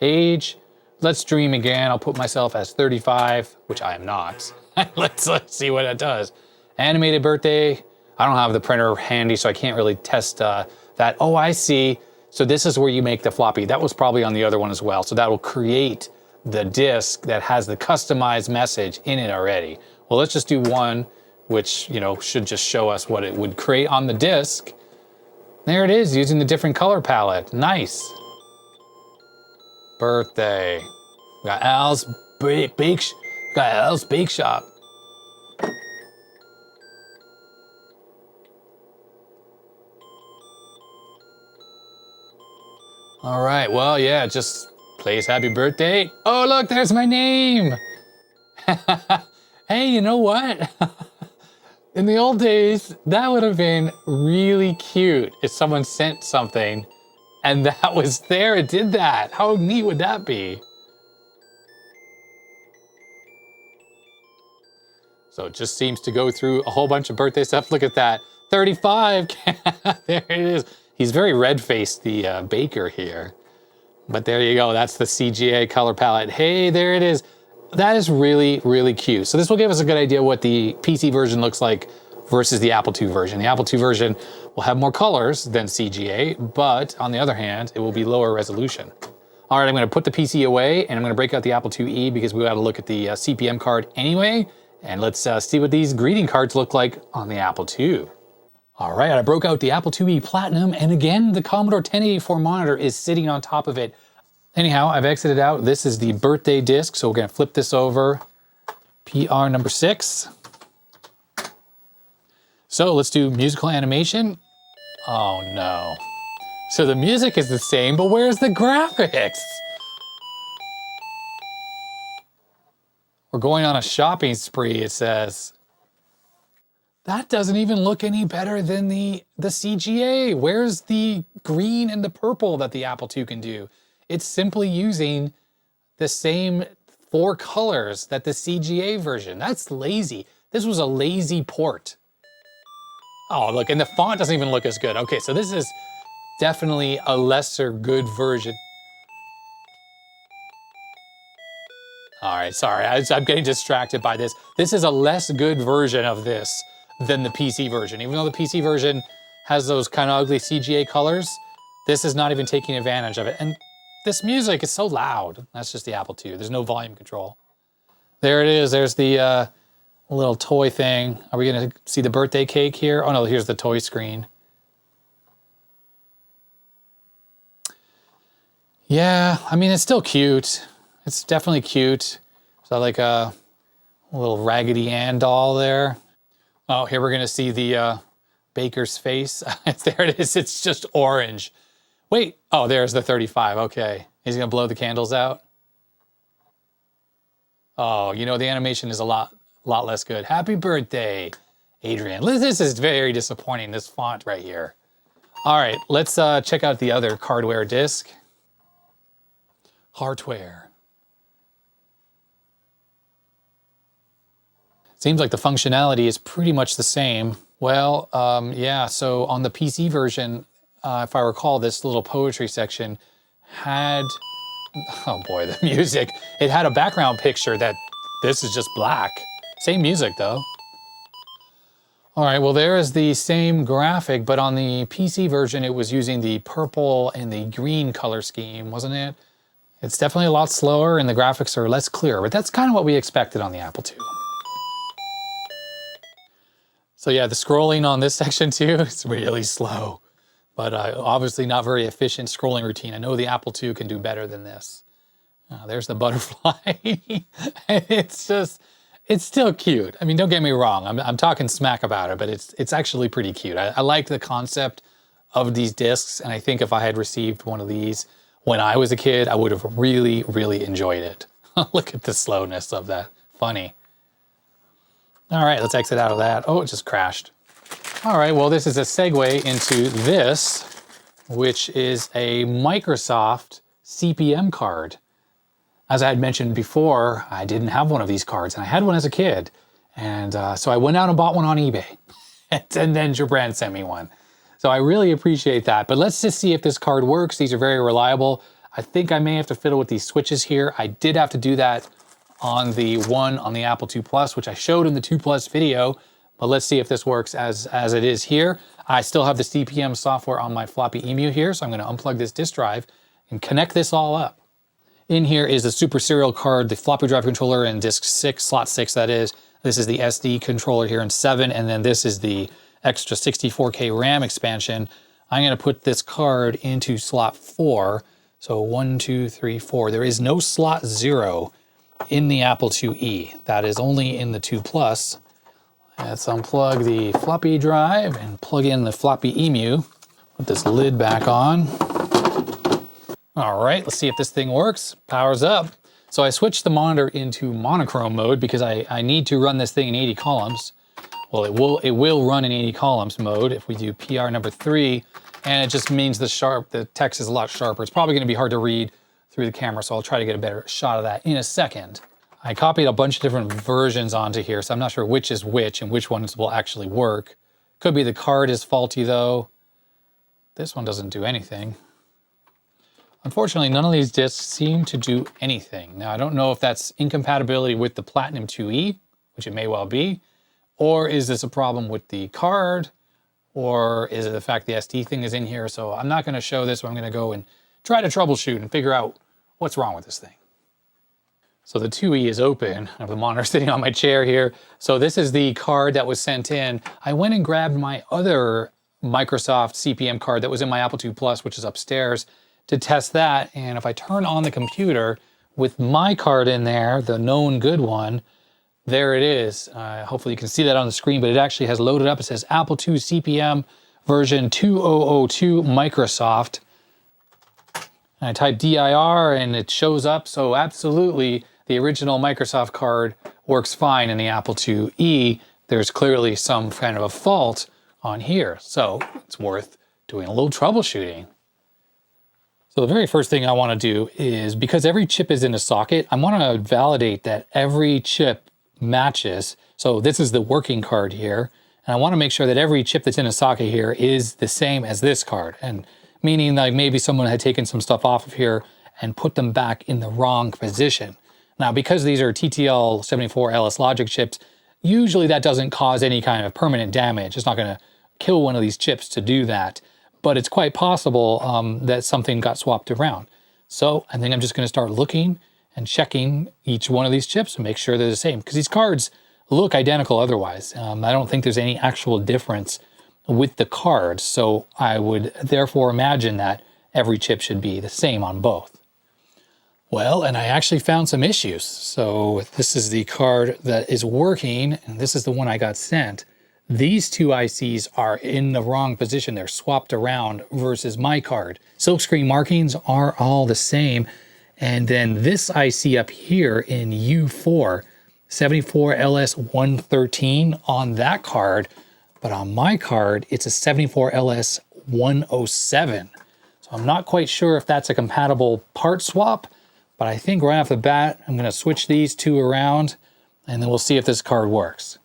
Speaker 1: Age, let's dream again. I'll put myself as 35, which I am not. Let's see what it does. Animated birthday, I don't have the printer handy, so I can't really test that. Oh, I see. So this is where you make the floppy. That was probably on the other one as well. So that will create the disk that has the customized message in it already. Well, let's just do one, which, you know, should just show us what it would create on the disk. There it is, using the different color palette. Nice. Birthday. We got Al's Bake Shop. All right, well, yeah, just plays happy birthday. Oh, look, there's my name. Hey, you know what? In the old days, that would have been really cute if someone sent something and that was there, it did that. How neat would that be? So it just seems to go through a whole bunch of birthday stuff. Look at that, 35, there it is. He's very red-faced, the baker here. But there you go, that's the CGA color palette. Hey, there it is. That is really, really cute. So this will give us a good idea what the PC version looks like versus the Apple II version. The Apple II version will have more colors than CGA, but on the other hand, it will be lower resolution. All right, I'm gonna put the PC away and I'm gonna break out the Apple IIe because we gotta look at the CPM card anyway. And let's see what these greeting cards look like on the Apple II. All right, I broke out the Apple IIe Platinum, and again, the Commodore 1084 monitor is sitting on top of it. Anyhow, I've exited out. This is the birthday disc, so we're gonna flip this over. PR number 6. So let's do musical animation. Oh no. So the music is the same, but where's the graphics? We're going on a shopping spree, it says. That doesn't even look any better than the CGA. Where's the green and the purple that the Apple II can do? It's simply using the same 4 colors that the CGA version. That's lazy. This was a lazy port. Oh, look, and the font doesn't even look as good. Okay, so this is definitely a lesser good version. All right, sorry, I'm getting distracted by this. This is a less good version of this than the PC version. Even though the PC version has those kind of ugly CGA colors, this is not even taking advantage of it. And this music is so loud. That's just the Apple II. There's no volume control. There it is. There's the little toy thing. Are we gonna see the birthday cake here? Oh no, here's the toy screen. Yeah, I mean, it's still cute. It's definitely cute. So like a little Raggedy Ann doll there. Oh, here we're gonna see the baker's face. There it is, it's just orange. Wait, oh, there's the 35, okay. He's gonna blow the candles out. Oh, you know, the animation is a lot less good. Happy birthday, Adrian. This is very disappointing, this font right here. All right, let's check out the other CardWare disc. Hardware. Seems like the functionality is pretty much the same. Well, yeah, so on the PC version, if I recall, this little poetry section had Oh boy, the music. It had a background picture that this is just black. Same music though. All right, well there is the same graphic, but on the PC version it was using the purple and the green color scheme, wasn't it? It's definitely a lot slower and the graphics are less clear, but that's kind of what we expected on the Apple II. So yeah, the scrolling on this section too, it's really slow, but obviously not very efficient scrolling routine. I know the Apple II can do better than this. There's the butterfly. It's still cute. I mean, don't get me wrong. I'm talking smack about it, but it's actually pretty cute. I like the concept of these discs, and I think if I had received one of these when I was a kid, I would have really, really enjoyed it. Look at the slowness of that. Funny. All right, let's exit out of that. Oh, it just crashed. All right, well, this is a segue into this, which is a Microsoft CPM card. As I had mentioned before, I didn't have one of these cards, and I had one as a kid. And so I went out and bought one on eBay. And then Jabran sent me one. So I really appreciate that. But let's just see if this card works. These are very reliable. I think I may have to fiddle with these switches here. I did have to do that on the one on the Apple II Plus, which I showed in the 2 Plus video. But let's see if this works as it is here. I still have the CPM software on my Floppy Emu here, so I'm going to unplug this disk drive and connect this all up. In here is the Super Serial card, the floppy drive controller in disk 6, slot 6 that is. This is the SD controller here in 7, and then this is the extra 64K RAM expansion. I'm going to put this card into slot 4. So 1, 2, 3, 4. There is no slot 0 in the Apple IIe. That is only in the 2 Plus. Let's unplug the floppy drive and plug in the Floppy Emu. Put this lid back on. All right, let's see if this thing works. Powers up. So I switched the monitor into monochrome mode because I need to run this thing in 80 columns. Well, it will run in 80 columns mode if we do PR number 3, and it just means the text is a lot sharper. It's probably going to be hard to read through the camera, so I'll try to get a better shot of that in a second. I copied a bunch of different versions onto here, so I'm not sure which is which and which ones will actually work. Could be the card is faulty though. This one doesn't do anything. Unfortunately, none of these discs seem to do anything. Now, I don't know if that's incompatibility with the Platinum IIe, which it may well be, or is this a problem with the card, or is it the fact the SD thing is in here? So I'm not going to show this, but I'm going to go and try to troubleshoot and figure out what's wrong with this thing. So the IIe is open. I have the monitor sitting on my chair here. So this is the card that was sent in. I went and grabbed my other Microsoft CPM card that was in my Apple II Plus, which is upstairs, to test that. And if I turn on the computer with my card in there, the known good one, there it is. Hopefully you can see that on the screen, but it actually has loaded up. It says Apple II CPM version 2002 Microsoft. And I type DIR and it shows up. So absolutely, the original Microsoft card works fine in the Apple IIe. There's clearly some kind of a fault on here. So it's worth doing a little troubleshooting. So the very first thing I want to do is, because every chip is in a socket, I want to validate that every chip matches. So this is the working card here, and I want to make sure that every chip that's in a socket here is the same as this card, and meaning like maybe someone had taken some stuff off of here and put them back in the wrong position. Now, because these are TTL74LS logic chips, usually that doesn't cause any kind of permanent damage. It's not going to kill one of these chips to do that. But it's quite possible that something got swapped around. So I think I'm just going to start looking and checking each one of these chips and make sure they're the same, because these cards look identical otherwise. I don't think there's any actual difference with the cards. So I would therefore imagine that every chip should be the same on both. Well, and I actually found some issues. So this is the card that is working, and this is the one I got sent. These two ICs are in the wrong position. They're swapped around versus my card. Silkscreen markings are all the same. And then this IC up here in U4, 74LS113 on that card, but on my card, it's a 74LS107. So I'm not quite sure if that's a compatible part swap, but I think right off the bat, I'm gonna switch these two around and then we'll see if this card works.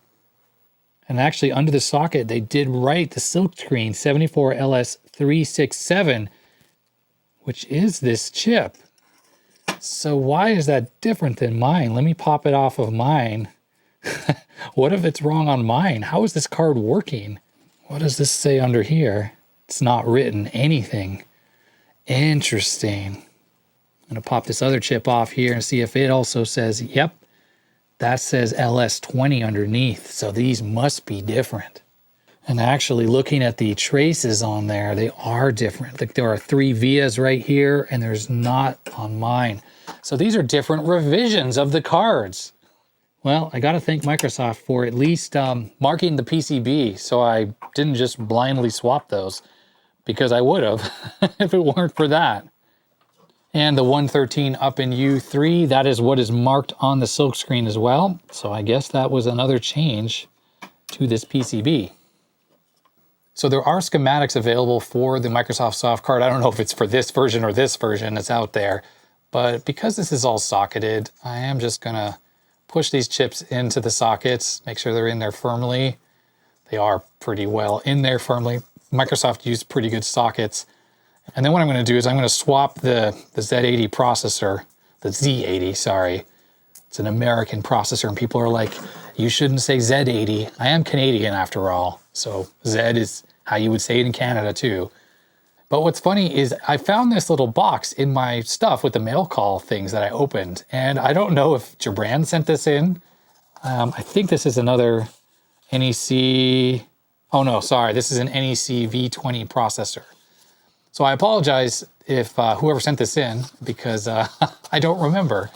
Speaker 1: And actually under the socket, they did write the Silkscreen 74LS367, which is this chip. So why is that different than mine? Let me pop it off of mine. What if it's wrong on mine? How is this card working? What does this say under here? It's not written anything. Interesting. I'm gonna pop this other chip off here and see if it also says, yep, that says LS20 underneath. So these must be different. And actually looking at the traces on there, they are different. Like there are 3 vias right here and there's not on mine. So these are different revisions of the cards. Well, I gotta thank Microsoft for at least marking the PCB so I didn't just blindly swap those, because I would have if it weren't for that. And the 113 up in U3, that is what is marked on the silk screen as well. So I guess that was another change to this PCB. So there are schematics available for the Microsoft Softcard. I don't know if it's for this version or this version, it's out there. But because this is all socketed, I am just gonna push these chips into the sockets, make sure they're in there firmly. They are pretty well in there firmly. Microsoft used pretty good sockets. And then what I'm gonna do is I'm gonna swap the Z80 processor, the Z80, sorry. It's an American processor and people are like, you shouldn't say Z80. I am Canadian after all. So Z is how you would say it in Canada too. But what's funny is I found this little box in my stuff with the mail call things that I opened. And I don't know if Jabran sent this in. I think this is another NEC. Oh no, sorry. This is an NEC V20 processor. So I apologize if whoever sent this in, because I don't remember.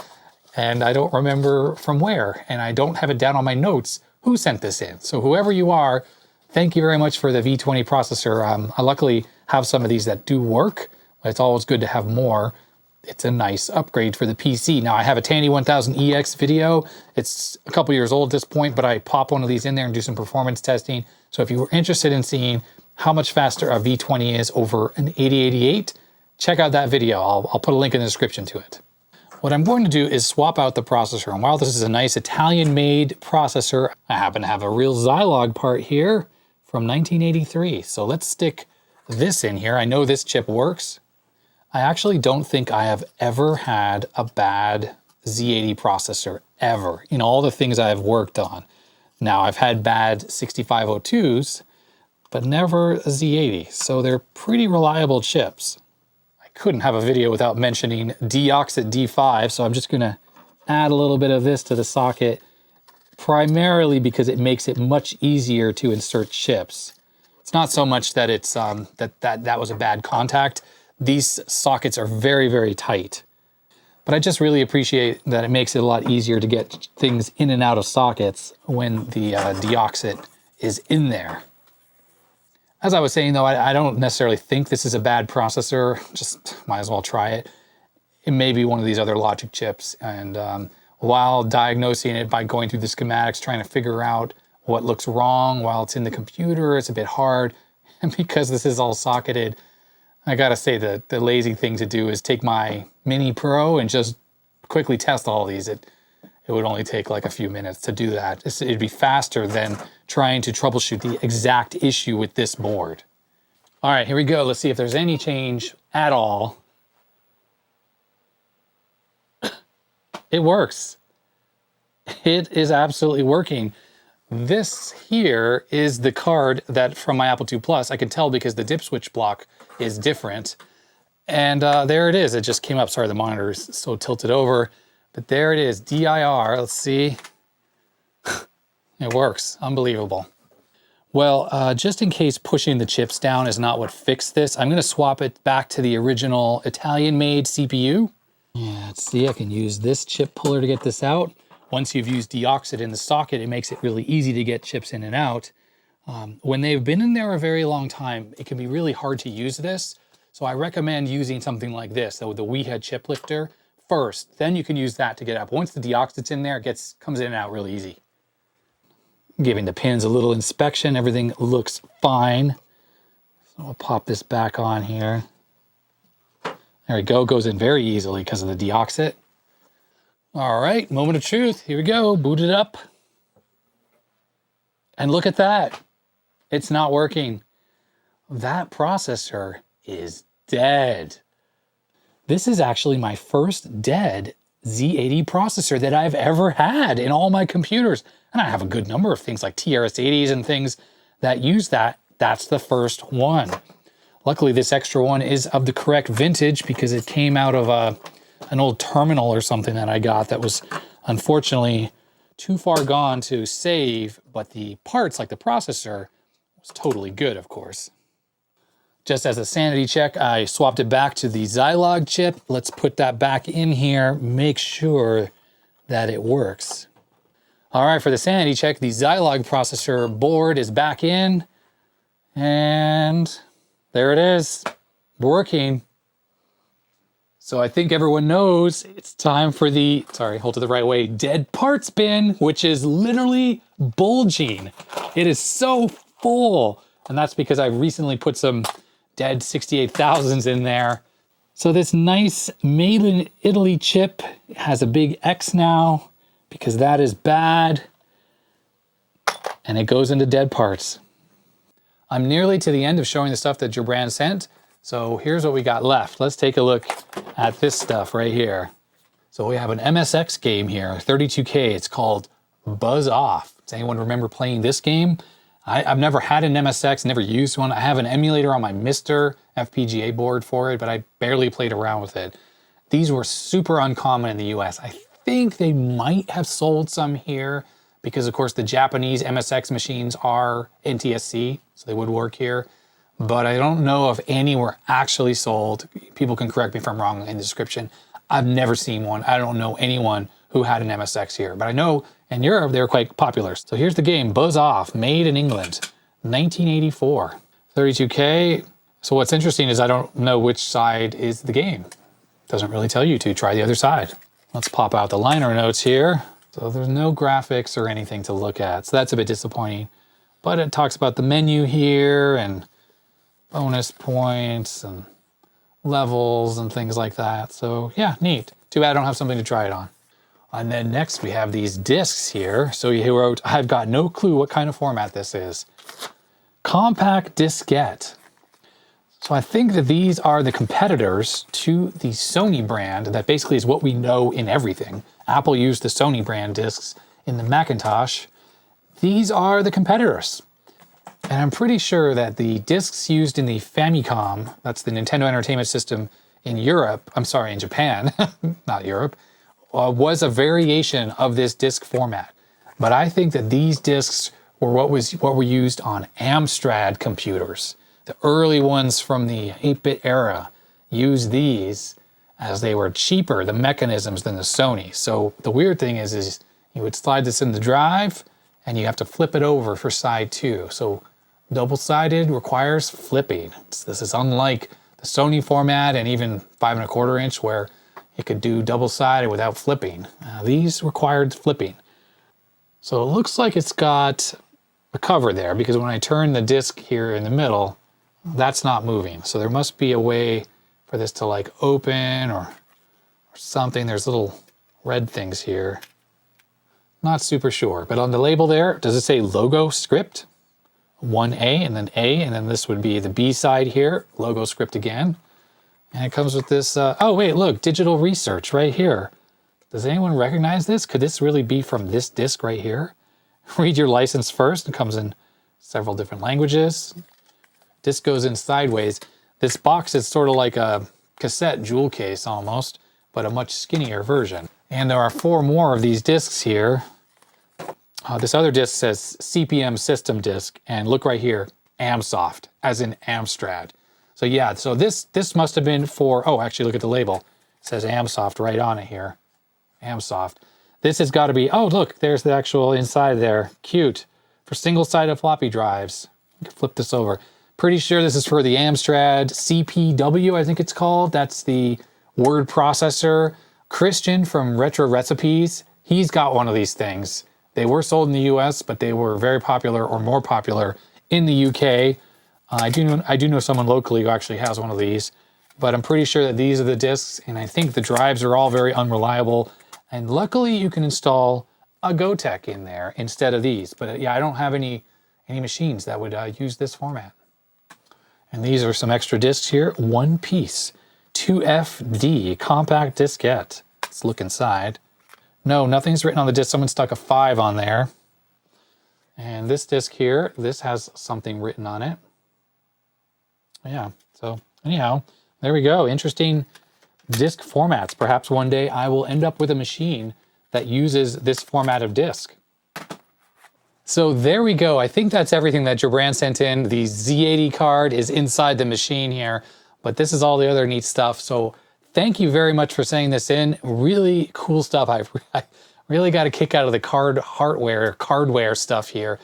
Speaker 1: And I don't remember from where. And I don't have it down on my notes who sent this in. So whoever you are, thank you very much for the V20 processor. I luckily have some of these that do work, but it's always good to have more. It's a nice upgrade for the PC. Now I have a Tandy 1000EX video. It's a couple years old at this point, but I pop one of these in there and do some performance testing. So if you were interested in seeing how much faster a V20 is over an 8088, check out that video. I'll put a link in the description to it. What I'm going to do is swap out the processor. And while this is a nice Italian-made processor, I happen to have a real Zilog part here from 1983. So let's stick this in here. I know this chip works. I actually don't think I have ever had a bad Z80 processor, ever, in all the things I've worked on. Now, I've had bad 6502s, but never a Z80. So they're pretty reliable chips. I couldn't have a video without mentioning Deoxit D5, so I'm just gonna add a little bit of this to the socket, primarily because it makes it much easier to insert chips. It's not so much that it's that was a bad contact. These sockets are very, very tight. But I just really appreciate that it makes it a lot easier to get things in and out of sockets when the Deoxit is in there. As I was saying though, I don't necessarily think this is a bad processor, just might as well try it. It may be one of these other logic chips, and while diagnosing it by going through the schematics, trying to figure out what looks wrong while it's in the computer, it's a bit hard. And because this is all socketed, I gotta say that the lazy thing to do is take my Mini Pro and just quickly test all these. It would only take like a few minutes to do that. It'd be faster than trying to troubleshoot the exact issue with this board. All right, here we go. Let's see if there's any change at all. It works. It is absolutely working. This here is the card that from my Apple II Plus, I can tell because the dip switch block is different. And there it is. It just came up. Sorry, the monitor is so tilted over. But there it is, DIR. Let's see. It works. Unbelievable. Well, just in case pushing the chips down is not what fixed this, I'm going to swap it back to the original Italian-made CPU. Yeah, let's see. I can use this chip puller to get this out. Once you've used Deoxit in the socket, it makes it really easy to get chips in and out. When they've been in there a very long time, it can be really hard to use this. So I recommend using something like this, the WeHead chip lifter first. Then you can use that to get up. Once the Deoxit's in there, it comes in and out really easy. Giving the pins a little inspection. Everything looks fine. So I'll pop this back on here. There we go. Goes in very easily because of the Deoxit. All right, moment of truth. Here we go. Boot it up. And look at that. It's not working. That processor is dead. This is actually my first dead Z80 processor that I've ever had in all my computers. And I have a good number of things like TRS-80s and things that use that. That's the first one. Luckily, this extra one is of the correct vintage because it came out of an old terminal or something that I got that was unfortunately too far gone to save, but the parts, like the processor, was totally good, of course. Just as a sanity check, I swapped it back to the Zilog chip. Let's put that back in here, make sure that it works. All right, for the sanity check, the Zilog processor board is back in, and there it is, working. So I think everyone knows it's time for the, sorry, hold it the right way, dead parts bin, which is literally bulging. It is so full, and that's because I recently put some dead 68000s in there. So this nice made in Italy chip has a big X now because that is bad, and it goes into dead parts. I'm nearly to the end of showing the stuff that Gibran sent, so here's what we got left. Let's take a look at this stuff right here. So we have an MSX game here, 32K. It's called Buzz Off. Does anyone remember playing this game? I've never had an MSX, never used one. I have an emulator on my Mister FPGA board for it, but I barely played around with it. These were super uncommon in the US. I think they might have sold some here because, of course, the Japanese MSX machines are NTSC, so they would work here. But I don't know if any were actually sold. People can correct me if I'm wrong in the description. I've never seen one. I don't know anyone who had an MSX here, but I know in Europe they were quite popular. So here's the game, Buzz Off, made in England, 1984, 32K. So what's interesting is I don't know which side is the game. Doesn't really tell you to try the other side. Let's pop out the liner notes here. So there's no graphics or anything to look at, so that's a bit disappointing. But it talks about the menu here and bonus points and levels and things like that. So yeah, neat. Too bad I don't have something to try it on. And then next we have these discs here. So he wrote, I've got no clue what kind of format this is. Compact diskette. So I think that these are the competitors to the Sony brand that basically is what we know in everything. Apple used the Sony brand discs in the Macintosh. These are the competitors. And I'm pretty sure that the discs used in the Famicom, that's the Nintendo Entertainment System in Europe, I'm sorry, in Japan, not Europe, was a variation of this disc format. But I think that these discs were what were used on Amstrad computers. The early ones from the 8-bit era used these as they were cheaper, the mechanisms, than the Sony. So the weird thing is you would slide this in the drive and you have to flip it over for side 2. So double-sided requires flipping. This is unlike the Sony format and even 5 1/4 inch where it could do double-sided without flipping. These required flipping. So it looks like it's got a cover there because when I turn the disc here in the middle, that's not moving. So there must be a way for this to like open or something. There's little red things here. Not super sure, but on the label there, does it say logo script? 1A and then A, and then this would be the B side here, logo script again. And it comes with this, oh wait, look, digital research right here. Does anyone recognize this? Could this really be from this disc right here? Read your license first. It comes in several different languages. Disc goes in sideways. This box is sort of like a cassette jewel case almost, but a much skinnier version. And there are 4 more of these discs here. This other disc says CPM system disc, and look right here, Amsoft, as in Amstrad. So yeah, so this must have been for, oh, actually look at the label. It says Amsoft right on it here, Amsoft. This has got to be, oh look, there's the actual inside there, cute. For single-sided floppy drives. You can flip this over. Pretty sure this is for the Amstrad CPW, I think it's called. That's the word processor. Christian from Retro Recipes, he's got one of these things. They were sold in the US, but they were very popular or more popular in the UK. I do know someone locally who actually has one of these, but I'm pretty sure that these are the discs, and I think the drives are all very unreliable. And luckily you can install a Gotek in there instead of these. But yeah, I don't have any machines that would use this format. And these are some extra discs here, 1 piece. 2FD compact diskette. Let's look inside. No, nothing's written on the disk. Someone stuck a 5 on there. And this disk here, this has something written on it. Yeah, so anyhow, there we go. Interesting disk formats. Perhaps one day I will end up with a machine that uses this format of disk. So there we go. I think that's everything that Jabran sent in. The Z80 card is inside the machine here, but this is all the other neat stuff. So thank you very much for sending this in. Really cool stuff. I really got a kick out of the CardWare stuff here.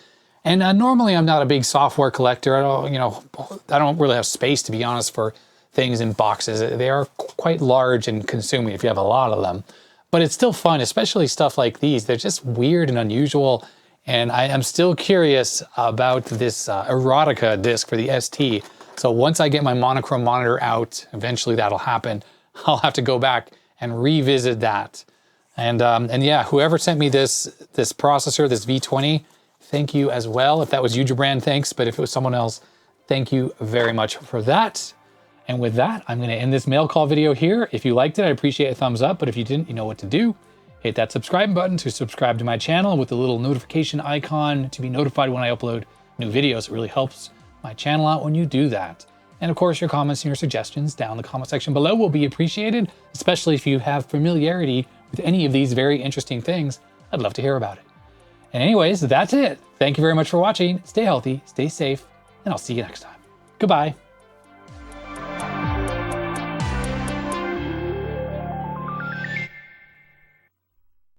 Speaker 1: And normally I'm not a big software collector. I don't really have space, to be honest, for things in boxes. They are quite large and consuming if you have a lot of them. But it's still fun, especially stuff like these. They're just weird and unusual. And I am still curious about this Erotica disc for the ST. So once I get my monochrome monitor out, eventually that'll happen, I'll have to go back and revisit that. And yeah, whoever sent me this processor, this V20, thank you as well. If that was you, Jabran, thanks. But if it was someone else, thank you very much for that. And with that, I'm going to end this mail call video here. If you liked it, I'd appreciate a thumbs up. But if you didn't, you know what to do. Hit that subscribe button to subscribe to my channel with the little notification icon to be notified when I upload new videos. It really helps my channel out when you do that. And of course, your comments and your suggestions down in the comment section below will be appreciated, especially if you have familiarity with any of these very interesting things. I'd love to hear about it. And anyways, that's it. Thank you very much for watching. Stay healthy, stay safe, and I'll see you next time. Goodbye.